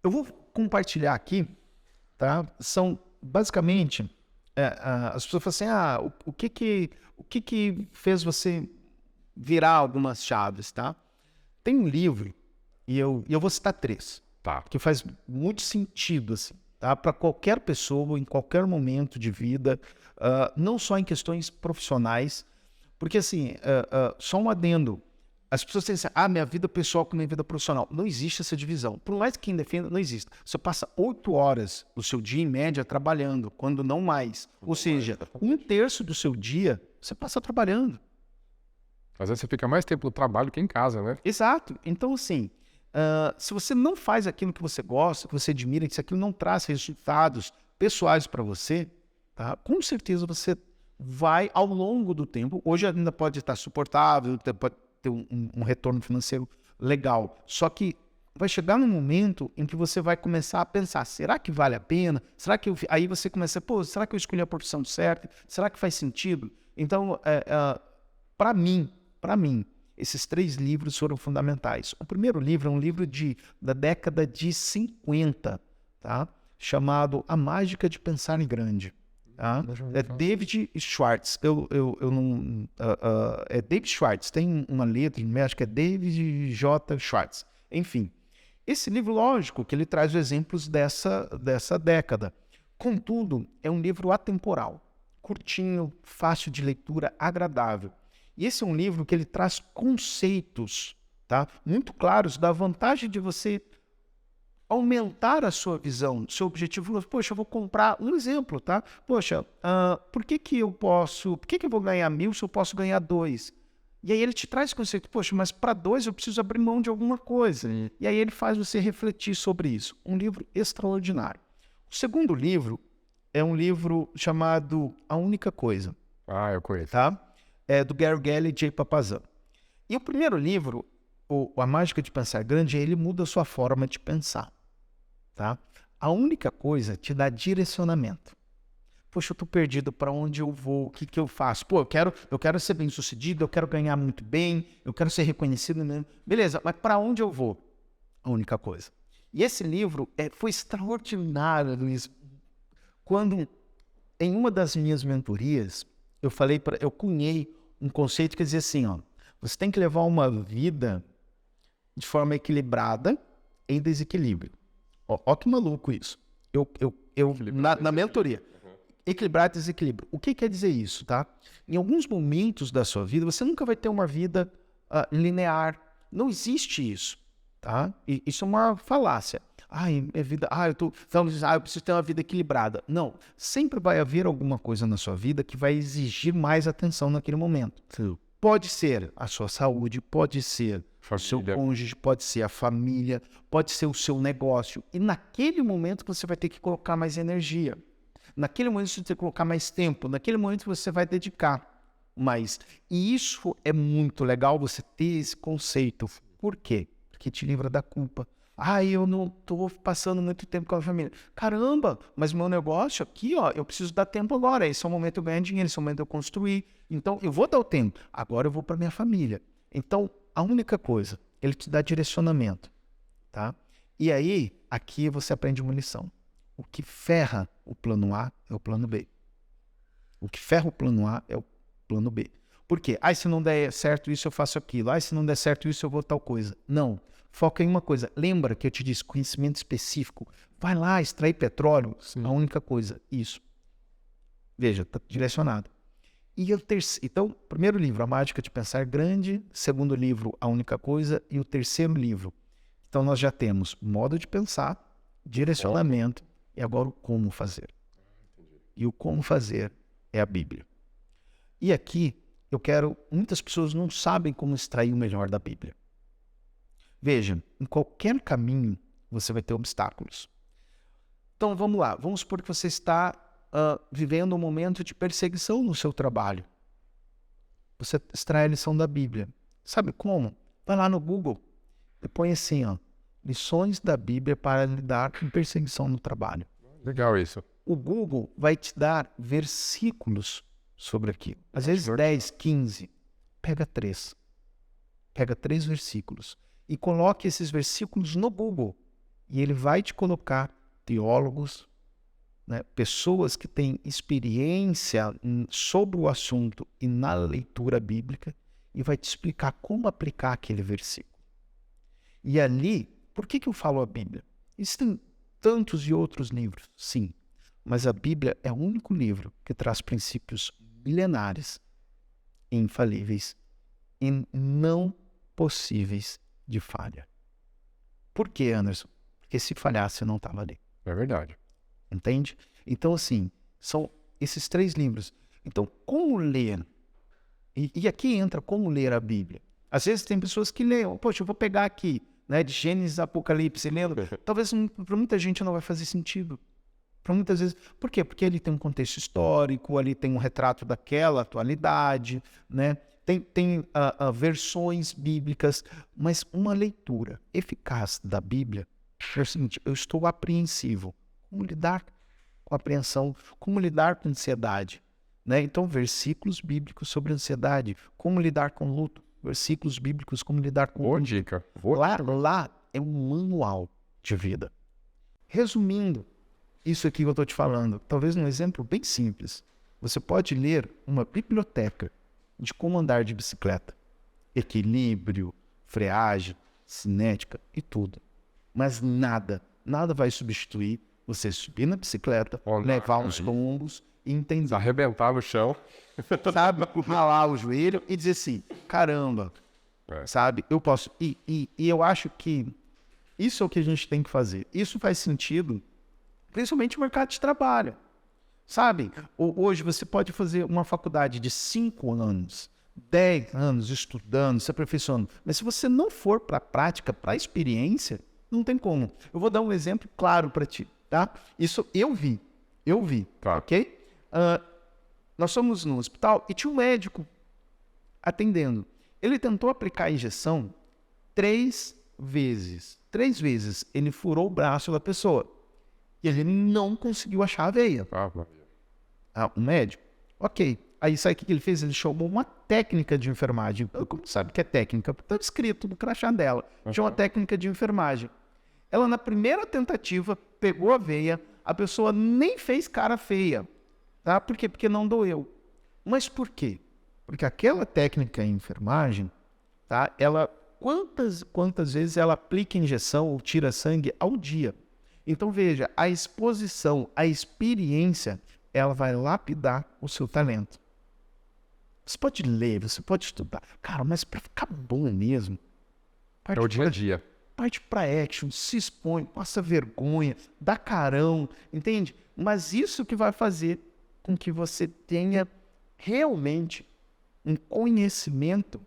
Eu vou compartilhar aqui, tá? São, basicamente, as pessoas falam assim, o que fez você virar algumas chaves, tá? Tem um livro, e eu vou citar 3, tá, que faz muito sentido, assim. Tá? Para qualquer pessoa, em qualquer momento de vida, não só em questões profissionais, porque assim, só um adendo, as pessoas dizem assim, minha vida pessoal com minha vida profissional, não existe essa divisão, por mais que quem defenda, não existe. Você passa 8 horas do seu dia em média trabalhando, quando não mais, ou seja, 1/3 do seu dia você passa trabalhando. Às vezes você fica mais tempo no trabalho que em casa, né? Exato, então assim, se você não faz aquilo que você gosta, que você admira, que se aquilo não traz resultados pessoais para você, tá? Com certeza você vai, ao longo do tempo, hoje ainda pode estar suportável, pode ter um retorno financeiro legal, só que vai chegar num momento em que você vai começar a pensar, será que vale a pena? Será que aí você começa, será que eu escolhi a profissão certa? Será que faz sentido? Então, para mim, esses 3 livros foram fundamentais. O primeiro livro é um livro da década de 50, tá? Chamado A Mágica de Pensar em Grande. Tá? É David Schwartz. É David Schwartz. Tem uma letra, acho que é David J. Schwartz. Enfim, esse livro, lógico, que ele traz exemplos dessa década. Contudo, é um livro atemporal, curtinho, fácil de leitura, agradável. E esse é um livro que ele traz conceitos, tá, muito claros da vantagem de você aumentar a sua visão, seu objetivo. Poxa, eu vou comprar um exemplo, tá? Poxa, por que eu vou ganhar 1.000 se eu posso ganhar 2? E aí ele te traz esse conceito, poxa, mas para 2 eu preciso abrir mão de alguma coisa. E aí ele faz você refletir sobre isso. Um livro extraordinário. O segundo livro é um livro chamado A Única Coisa. Ah, eu conheço. Tá? É do Gary Gelly e Jay Papasan. E o primeiro livro, A Mágica de Pensar Grande, ele muda a sua forma de pensar. Tá? A única coisa te dá direcionamento. Poxa, eu tô perdido, para onde eu vou, o que que eu faço? Pô, eu quero ser bem sucedido, eu quero ganhar muito bem, eu quero ser reconhecido. Né? Beleza, mas para onde eu vou? A única coisa. E esse livro foi extraordinário, Luiz. Quando, em uma das minhas mentorias, eu cunhei um conceito que dizia assim, ó, você tem que levar uma vida de forma equilibrada em desequilíbrio. Ó que maluco isso. Na mentoria. Equilibrar e desequilíbrio. O que quer dizer isso, tá? Em alguns momentos da sua vida, você nunca vai ter uma vida linear. Não existe isso, tá? E isso é uma falácia. Minha vida... eu preciso ter uma vida equilibrada. Não. Sempre vai haver alguma coisa na sua vida que vai exigir mais atenção naquele momento. Sim. Pode ser a sua saúde, pode ser o seu cônjuge, pode ser a família, pode ser o seu negócio. E naquele momento você vai ter que colocar mais energia. Naquele momento você vai ter que colocar mais tempo. Naquele momento você vai dedicar mais. E isso é muito legal, você ter esse conceito. Por quê? Porque te livra da culpa. Eu não estou passando muito tempo com a família. Caramba, mas meu negócio aqui, ó, eu preciso dar tempo agora. Esse é o momento de eu ganhar dinheiro, esse é o momento de eu construir. Então, eu vou dar o tempo. Agora eu vou para minha família. Então, a única coisa, ele te dá direcionamento, tá? E aí, aqui você aprende uma lição. O que ferra o plano A é o plano B. O que ferra o plano A é o plano B. Por quê? Se não der certo isso, eu faço aquilo. Se não der certo isso, eu vou tal coisa. Não. Foca em uma coisa. Lembra que eu te disse conhecimento específico. Vai lá, extrair petróleo. Sim. A única coisa. Isso. Veja, está direcionado. E o terceiro... Então, primeiro livro, A Mágica de Pensar Grande. Segundo livro, A Única Coisa. E o terceiro livro. Então, nós já temos modo de pensar, direcionamento e agora o como fazer. E o como fazer é a Bíblia. E aqui, muitas pessoas não sabem como extrair o melhor da Bíblia. Veja, em qualquer caminho você vai ter obstáculos. Então vamos lá, vamos supor que você está vivendo um momento de perseguição no seu trabalho. Você extrai a lição da Bíblia. Sabe como? Vai lá no Google e põe assim, ó, lições da Bíblia para lidar com perseguição no trabalho. Legal isso. O Google vai te dar versículos sobre aquilo. Às vezes 10, 15. Pega 3. Pega 3 versículos. E coloque esses versículos no Google. E ele vai te colocar teólogos, né, pessoas que têm experiência sobre o assunto e na leitura bíblica, e vai te explicar como aplicar aquele versículo. E ali, por que eu falo a Bíblia? Existem tantos e outros livros, sim. Mas a Bíblia é o único livro que traz princípios milenares, infalíveis e não possíveis de falha. Por quê, Anderson? Porque se falhasse, eu não estava ali. É verdade. Entende? Então, assim, são esses 3 livros. Então, como ler? E aqui entra como ler a Bíblia. Às vezes tem pessoas que leem, poxa, eu vou pegar aqui, né, de Gênesis, Apocalipse, lendo. Talvez para muita gente não vai fazer sentido. Para muitas vezes. Por quê? Porque ali tem um contexto histórico, ali tem um retrato daquela atualidade, né? Tem versões bíblicas, mas uma leitura eficaz da Bíblia é o seguinte: eu estou apreensivo. Como lidar com apreensão? Como lidar com ansiedade? Né? Então, versículos bíblicos sobre ansiedade. Como lidar com luto? Versículos bíblicos, como lidar com... Boa dica. Lá é um manual de vida. Resumindo, isso aqui que eu estou te falando, talvez um exemplo bem simples. Você pode ler uma biblioteca de como andar de bicicleta. Equilíbrio, freagem, cinética e tudo. Mas nada vai substituir você subir na bicicleta, levar uns tombos e entender. Arrebentar no chão. Sabe? Ralar o joelho e dizer assim, caramba, sabe? Eu posso... E eu acho que Isso é o que a gente tem que fazer. Isso faz sentido, principalmente no mercado de trabalho. Sabe? Hoje você pode fazer uma faculdade de 5 anos, 10 anos estudando, se aperfeiçoando. Mas se você não for para a prática, para a experiência, não tem como. Eu vou dar um exemplo claro para ti, tá? Isso eu vi, Tá. ok? Nós fomos no hospital e tinha um médico atendendo. Ele tentou aplicar a injeção 3 vezes. 3 vezes ele furou o braço da pessoa e ele não conseguiu achar a veia. O médico? Ok. Aí sabe o que ele fez? Ele chamou uma técnica de enfermagem. Como sabe que é técnica? Está escrito no crachá dela. Tinha uma técnica de enfermagem. Ela, na primeira tentativa, pegou a veia, a pessoa nem fez cara feia. Tá? Por quê? Porque não doeu. Mas por quê? Porque aquela técnica em enfermagem, tá? Ela, quantas vezes ela aplica injeção ou tira sangue ao dia? Então, veja, a exposição, a experiência, ela vai lapidar o seu talento. Você pode ler, você pode estudar. Cara, mas para ficar bom mesmo, É o dia a dia. parte para action, se expõe, passa vergonha, dá carão, entende? Mas isso que vai fazer com que você tenha realmente um conhecimento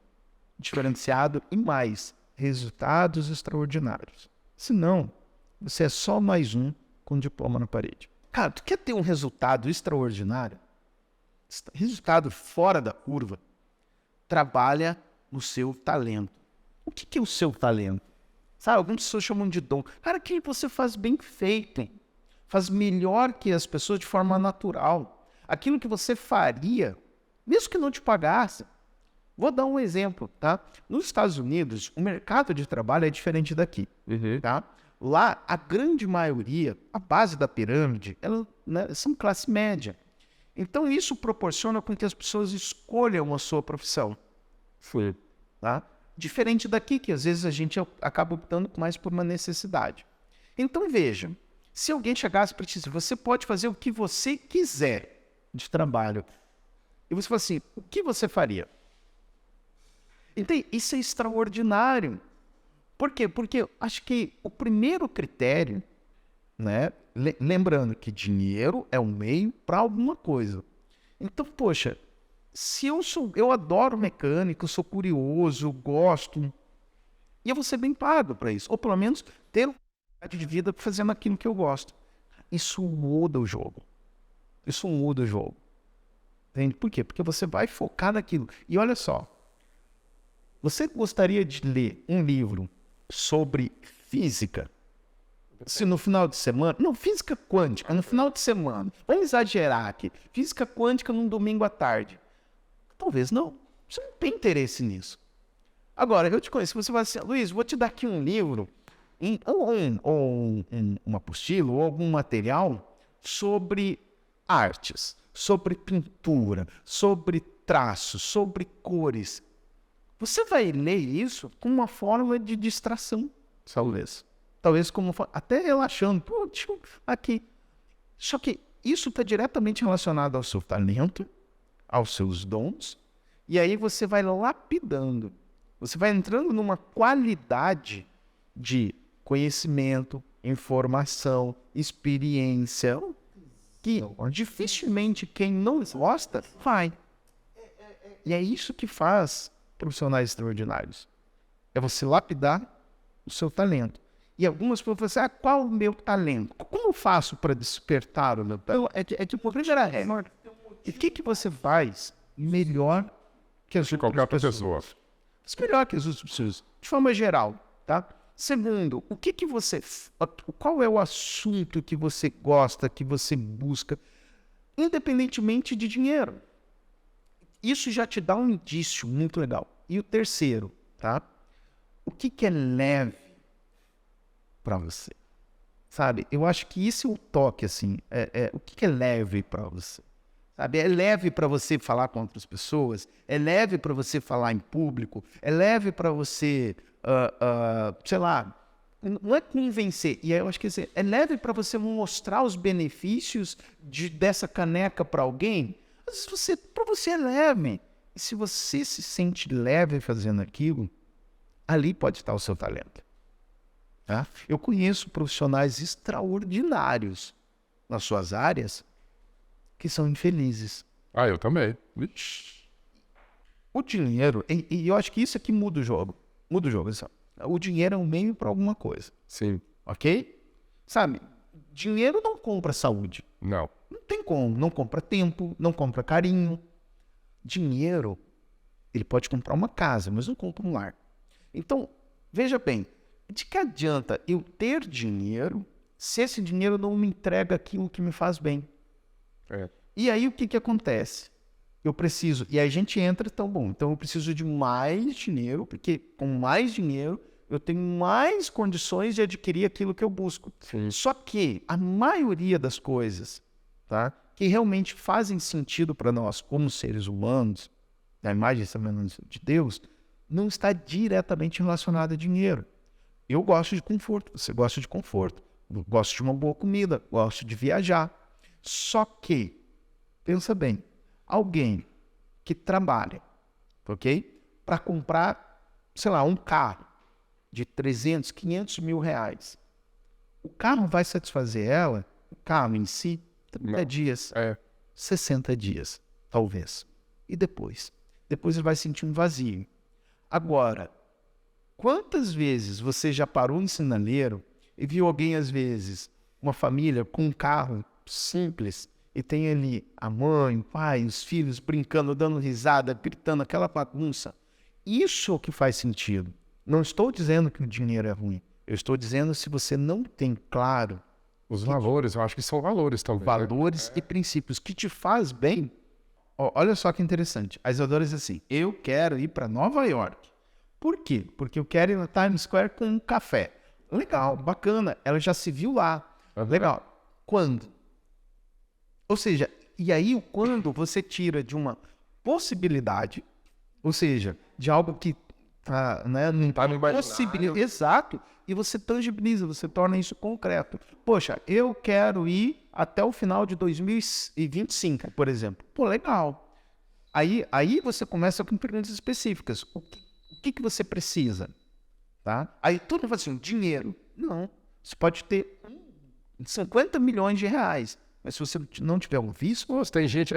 diferenciado e mais resultados extraordinários. Senão, você é só mais um com diploma na parede. Cara, tu quer ter um resultado extraordinário? Resultado fora da curva? Trabalha no seu talento. O que é o seu talento? Sabe, algumas pessoas chamam de dom. Cara, que você faz bem feito. Faz melhor que as pessoas de forma natural. Aquilo que você faria, mesmo que não te pagasse. Vou dar um exemplo, tá? Nos Estados Unidos, o mercado de trabalho é diferente daqui, tá? Lá, a grande maioria, a base da pirâmide, são classe média. Então, isso proporciona com que as pessoas escolham a sua profissão. Sim. Tá? Diferente daqui, que às vezes a gente acaba optando mais por uma necessidade. Então, veja, se alguém chegasse para te dizer, você pode fazer o que você quiser de trabalho, e você fala assim, o que você faria? Então, isso é extraordinário. Por quê? Porque eu acho que o primeiro critério, né? Lembrando que dinheiro é um meio para alguma coisa. Então, poxa, se eu adoro mecânica, eu sou curioso, gosto, e eu vou ser bem pago para isso. Ou pelo menos ter uma qualidade de vida fazendo aquilo que eu gosto. Isso muda o jogo. Isso muda o jogo. Entende? Por quê? Porque você vai focar naquilo. E olha só, você gostaria de ler um livro sobre física? Se no final de semana... Não, física quântica, no final de semana. Vamos exagerar aqui. Física quântica num domingo à tarde. Talvez não. Você não tem interesse nisso. Agora, eu te conheço. Você vai assim, Luiz, vou te dar aqui um livro, ou uma apostila, ou algum material sobre artes, sobre pintura, sobre traços, sobre cores. Você vai ler isso com uma forma de distração, talvez. Talvez como até relaxando. Pô, aqui. Só que isso está diretamente relacionado ao seu talento, aos seus dons, e aí você vai lapidando. Você vai entrando numa qualidade de conhecimento, informação, experiência, que dificilmente quem não gosta vai. E é isso que faz profissionais extraordinários. É você lapidar o seu talento. E algumas pessoas falam assim, qual o meu talento? Como eu faço para despertar o meu talento? É tipo, primeira regra. E o que você faz melhor que as Qualquer outra pessoa. Melhor que as outras pessoas, de forma geral, tá? Segundo, qual é o assunto que você gosta, que você busca, independentemente de dinheiro? Isso já te dá um indício muito legal. E o terceiro, tá? O que é leve para você? Sabe? Eu acho que isso é o toque, assim. O que é leve para você? Sabe? É leve para você falar com outras pessoas? É leve para você falar em público? É leve para você, sei lá, não é convencer. E aí eu acho que é leve para você mostrar os benefícios dessa caneca para alguém? Às vezes para você é leve. E se você se sente leve fazendo aquilo, ali pode estar o seu talento. Tá? Eu conheço profissionais extraordinários nas suas áreas que são infelizes. Ah, eu também. Ixi. O dinheiro, e eu acho que isso aqui muda o jogo. Muda o jogo. Assim, o dinheiro é um meio para alguma coisa, Sim. ok? Sabe, dinheiro não compra saúde. Não. Não tem como. Não compra tempo, não compra carinho. Dinheiro, ele pode comprar uma casa, mas não compra um lar. Então, veja bem, de que adianta eu ter dinheiro se esse dinheiro não me entrega aquilo que me faz bem? É. E aí o que acontece? Eu preciso, e aí a gente entra, então eu preciso de mais dinheiro, porque com mais dinheiro eu tenho mais condições de adquirir aquilo que eu busco. Sim. Só que a maioria das coisas, tá, que realmente fazem sentido para nós como seres humanos, a imagem e semelhança de Deus, não está diretamente relacionada a dinheiro. Eu gosto de conforto, você gosta de conforto, eu gosto de uma boa comida, gosto de viajar. Só que, pensa bem, alguém que trabalha, ok? Para comprar, sei lá, um carro de 300, 500 mil reais. O carro vai satisfazer ela, o carro em si, 30 Não. dias, É. 60 dias, talvez. E depois? Depois ele vai sentir um vazio. Agora, quantas vezes você já parou no sinaleiro e viu alguém, às vezes, uma família com um carro simples, e tem ali a mãe, o pai, os filhos brincando, dando risada, gritando, aquela bagunça. Isso é o que faz sentido. Não estou dizendo que o dinheiro é ruim. Eu estou dizendo se você não tem claro Os valores, eu acho que são valores também. Né? valores e princípios que te faz bem. Ó, olha só que interessante. A Isadora diz assim, eu quero ir para Nova York. Por quê? Porque eu quero ir na Times Square com um café. Legal, bacana. Ela já se viu lá. Uhum. Legal. Quando? Ou seja, e aí o quando você tira de uma possibilidade, ou seja, de algo que tá, né, não Tá no imaginário. exato, e você tangibiliza, você torna isso concreto. Poxa, eu quero ir até o final de 2025, por exemplo. Pô, legal. Aí você começa com perguntas específicas. O que você precisa? Tá? Aí todo mundo fala assim, dinheiro. Não. Você pode ter 50 milhões de reais. Mas se você não tiver um vício, Pô, tem gente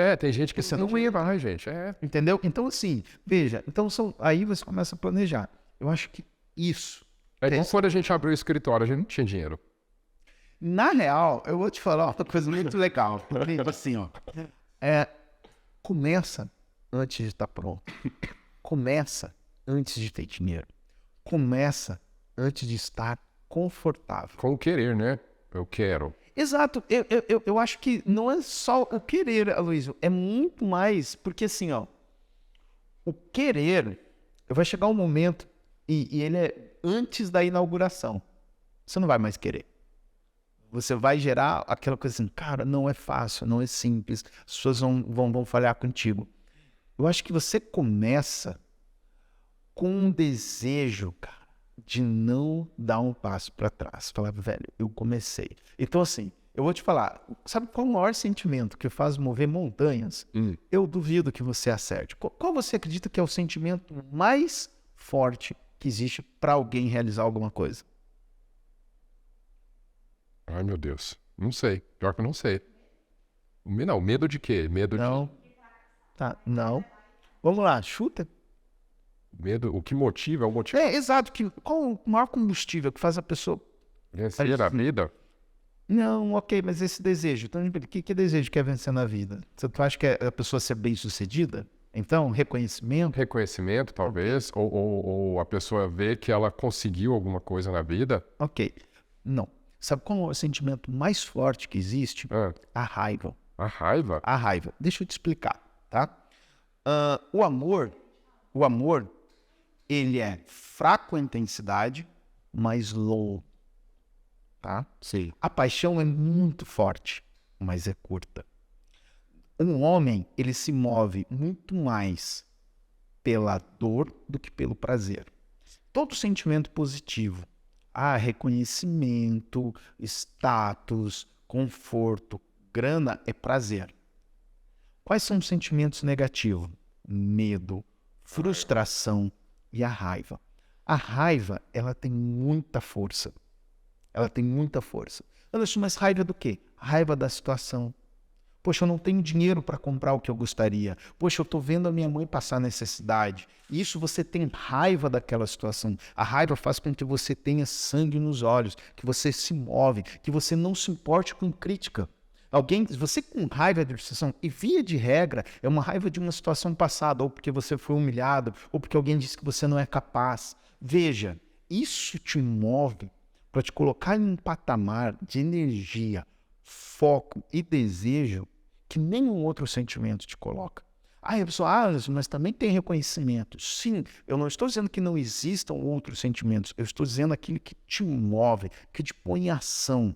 que Você não não ia, vai, gente. É. entendeu? Então, assim, veja, aí você começa a planejar. Eu acho que isso. É igual quando a gente abriu o escritório, a gente não tinha dinheiro. Na real, eu vou te falar uma coisa muito legal. Assim, ó. Começa antes de estar pronto. Começa antes de ter dinheiro. Começa antes de estar confortável. Com o querer, né? Eu quero. Exato. Eu acho que não é só o querer, Aloysio. É muito mais. Porque assim, ó. O querer vai chegar um momento e ele é antes da inauguração. Você não vai mais querer. Você vai gerar aquela coisa assim, cara, não é fácil, não é simples. As pessoas vão falhar contigo. Eu acho que você começa com um desejo, cara, de não dar um passo para trás. Falar, velho, eu comecei. Então, assim, eu vou te falar, sabe qual é o maior sentimento que faz mover montanhas? Eu duvido que você acerte. Qual você acredita que é o sentimento mais forte que existe para alguém realizar alguma coisa? Ai, meu Deus. Não sei. Pior que eu não sei. Não, medo de quê? Medo Não. Tá, não. Vamos lá, chuta. de... Medo... O que motiva é o motivo. Exato. Qual o maior combustível que faz a pessoa... Vencer a vida? Não, ok, mas esse desejo, então, que desejo quer vencer na vida? Tu acha que é a pessoa ser bem-sucedida? Então, reconhecimento? Reconhecimento, talvez. Ou a pessoa ver que ela conseguiu alguma coisa na vida. Ok. Não. Sabe qual é o sentimento mais forte que existe? Ah, A raiva. a raiva? A raiva. Deixa eu te explicar, tá? O amor, ele é fraco em intensidade, mas longo, tá? Sim. A paixão é muito forte, mas é curta. Um homem, ele se move muito mais pela dor do que pelo prazer. Todo sentimento positivo, reconhecimento, status, conforto, grana é prazer. Quais são os sentimentos negativos? Medo, frustração e a raiva. A raiva, ela tem muita força. Ela tem muita força. Anderson, mas raiva do quê? Raiva da situação. Poxa, eu não tenho dinheiro para comprar o que eu gostaria. Poxa, eu estou vendo a minha mãe passar necessidade. Isso você tem raiva daquela situação. A raiva faz com que você tenha sangue nos olhos, que você se move, que você não se importe com crítica. Você com raiva de situação, e via de regra, é uma raiva de uma situação passada, ou porque você foi humilhado, ou porque alguém disse que você não é capaz. Veja, isso te move para te colocar em um patamar de energia, foco e desejo que nenhum outro sentimento te coloca. Aí a pessoa, mas também tem reconhecimento. Sim, eu não estou dizendo que não existam outros sentimentos, eu estou dizendo aquilo que te move, que te põe em ação.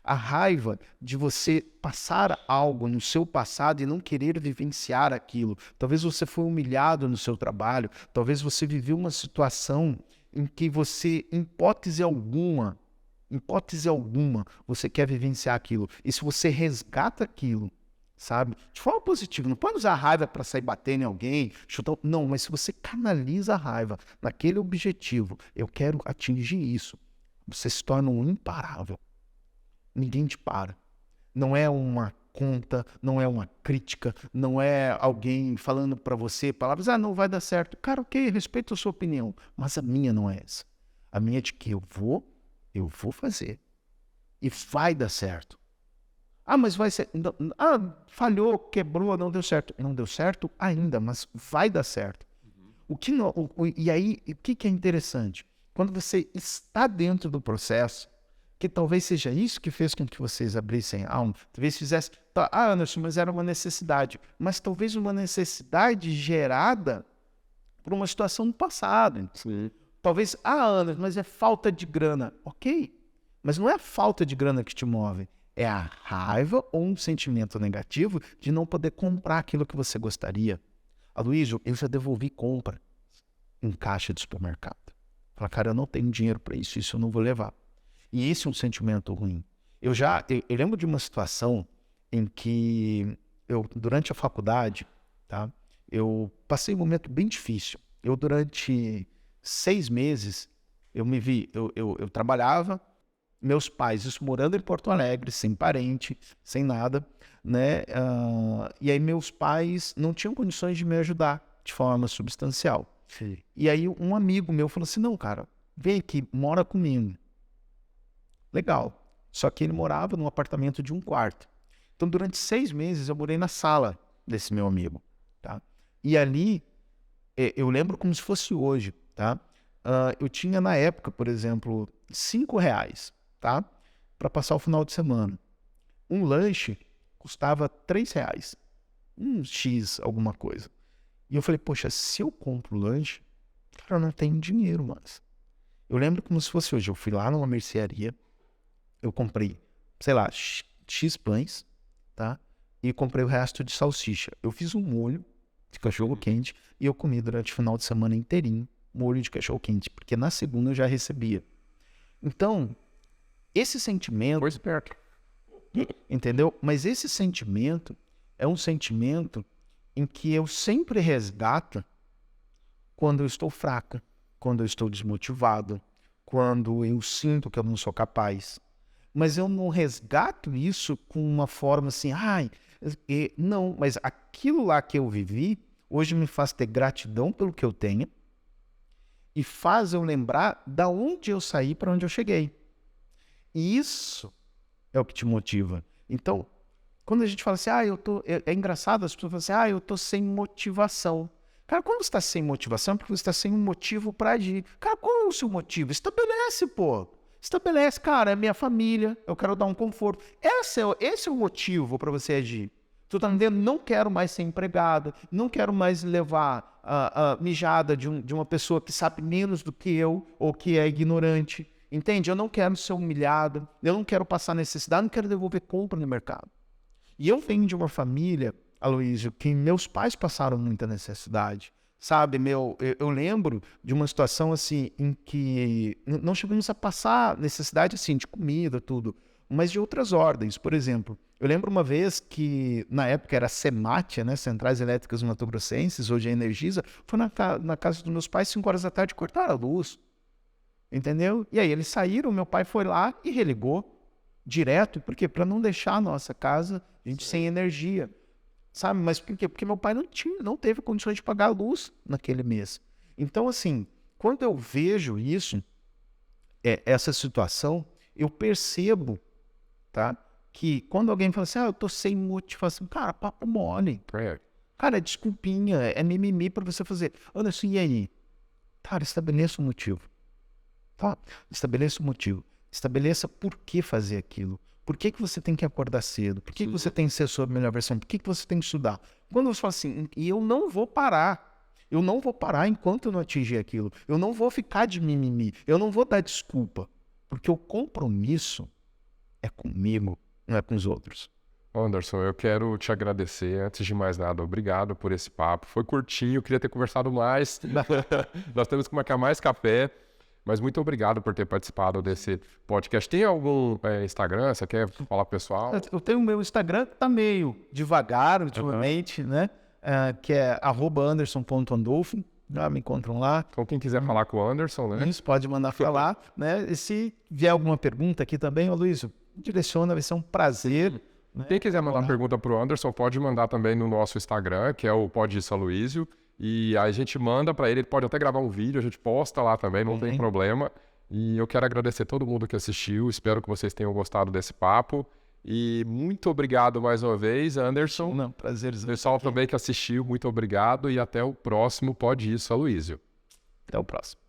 A raiva de você passar algo no seu passado e não querer vivenciar aquilo. Talvez você foi humilhado no seu trabalho, talvez você viveu uma situação em que você, em hipótese alguma, você quer vivenciar aquilo. E se você resgata aquilo, sabe? De forma positiva. Não pode usar a raiva para sair batendo em alguém, chutar. Não, mas se você canaliza a raiva naquele objetivo, eu quero atingir isso, você se torna um imparável. Ninguém te para. Não é uma conta, não é uma crítica, não é alguém falando para você palavras, não vai dar certo. Cara, ok, respeito a sua opinião, mas a minha não é essa. A minha é de que eu vou fazer. E vai dar certo. Mas vai ser... falhou, quebrou, não deu certo. Não deu certo ainda, mas vai dar certo. E aí, o que é interessante? Quando você está dentro do processo, que talvez seja isso que fez com que vocês abrissem a alma, talvez fizesse... Anderson, mas era uma necessidade. Mas talvez uma necessidade gerada por uma situação do passado. Sim. Talvez, Anderson, mas é falta de grana. Ok, mas não é a falta de grana que te move. É a raiva ou um sentimento negativo de não poder comprar aquilo que você gostaria. Aloysio, eu já devolvi compra em caixa de supermercado. Fala, cara, eu não tenho dinheiro para isso eu não vou levar. E esse é um sentimento ruim. Eu lembro de uma situação em que durante a faculdade, tá, eu passei um momento bem difícil. Durante 6 meses, eu trabalhava, meus pais, isso morando em Porto Alegre, sem parente, sem nada, né? E aí meus pais não tinham condições de me ajudar de forma substancial. Sim. E aí um amigo meu falou assim, não, cara, vem aqui, mora comigo. Legal. Só que ele morava num apartamento de 1 quarto. Então, durante 6 meses, eu morei na sala desse meu amigo, tá? E ali, eu lembro como se fosse hoje, tá? Eu tinha, na época, por exemplo, R$5, tá? Para passar o final de semana. Um lanche custava R$3. X alguma coisa. E eu falei, poxa, se eu compro lanche, cara, eu não tenho dinheiro mais. Eu lembro como se fosse hoje. Eu fui lá numa mercearia, eu comprei, sei lá, X pães, tá? E comprei o resto de salsicha. Eu fiz um molho de cachorro-quente e eu comi durante o final de semana inteirinho molho de cachorro-quente, porque na segunda eu já recebia. Então, esse sentimento... Foi esperto. Entendeu? Mas esse sentimento é um sentimento em que eu sempre resgato quando eu estou fraca, quando eu estou desmotivado, quando eu sinto que eu não sou capaz. Mas eu não resgato isso com uma forma assim, não, mas aquilo lá que eu vivi, hoje me faz ter gratidão pelo que eu tenho e faz eu lembrar da onde eu saí para onde eu cheguei. E isso é o que te motiva. Então, quando a gente fala assim, é engraçado, as pessoas falam assim, eu tô sem motivação. Cara, quando você está sem motivação, é porque você está sem um motivo para agir. Cara, qual é o seu motivo? Estabelece, pô. Estabelece, cara, é minha família, eu quero dar um conforto. Esse é o motivo para você agir. Tu tá entendendo? Não quero mais ser empregado, não quero mais levar a mijada de uma pessoa que sabe menos do que eu ou que é ignorante. Entende? Eu não quero ser humilhado, eu não quero passar necessidade, não quero devolver compra no mercado. E eu venho de uma família, Aloysio, que meus pais passaram muita necessidade. Sabe, eu lembro de uma situação assim, em que não chegamos a passar necessidade assim, de comida, tudo, mas de outras ordens. Por exemplo, eu lembro uma vez que, na época era Semat, né, Centrais Elétricas Mato-Grossenses, hoje é Energisa, foi na casa dos meus pais, 5 horas da tarde, cortaram a luz. entendeu? E aí eles saíram, meu pai foi lá e religou direto, por quê? Para não deixar a nossa casa, a gente sem energia, sabe? Mas por quê? Porque meu pai não teve condições de pagar a luz naquele mês. Então, assim, quando eu vejo isso, essa situação, eu percebo, tá? Que quando alguém fala assim, eu tô sem motivação, cara, papo mole. Cara, é desculpinha, é mimimi pra você fazer. Anderson, e aí? Cara, estabeleça um motivo. Tá? Estabeleça um motivo. Estabeleça por que fazer aquilo. Por que você tem que acordar cedo? Por que você tem que ser a sua melhor versão? Por que você tem que estudar? Quando você fala assim, e eu não vou parar. Eu não vou parar enquanto eu não atingir aquilo. Eu não vou ficar de mimimi. Eu não vou dar desculpa. Porque o compromisso é comigo, não é com os outros. Anderson, eu quero te agradecer. Antes de mais nada, obrigado por esse papo. Foi curtinho, queria ter conversado mais. Nós temos que marcar mais café. Mas muito obrigado por ter participado desse podcast. Tem algum Instagram? Você quer falar pro pessoal? Eu tenho o meu Instagram, que tá meio devagar ultimamente, né? Que é @anderson.andolfo. Já me encontram lá. Então, quem quiser falar com o Anderson, né? Isso, pode mandar falar, né? E se vier alguma pergunta aqui também, Luiz, direciona, vai ser um prazer. Né? Quem quiser mandar pergunta pro Anderson, pode mandar também no nosso Instagram, que é o Pode Isso Aloysio. E aí a gente manda para ele pode até gravar um vídeo, a gente posta lá também, não tem problema. E eu quero agradecer todo mundo que assistiu, espero que vocês tenham gostado desse papo. E muito obrigado mais uma vez, Anderson. Não, prazer. Pessoal também que assistiu, muito obrigado e até o próximo Pode Isso Aloysio. Até o próximo.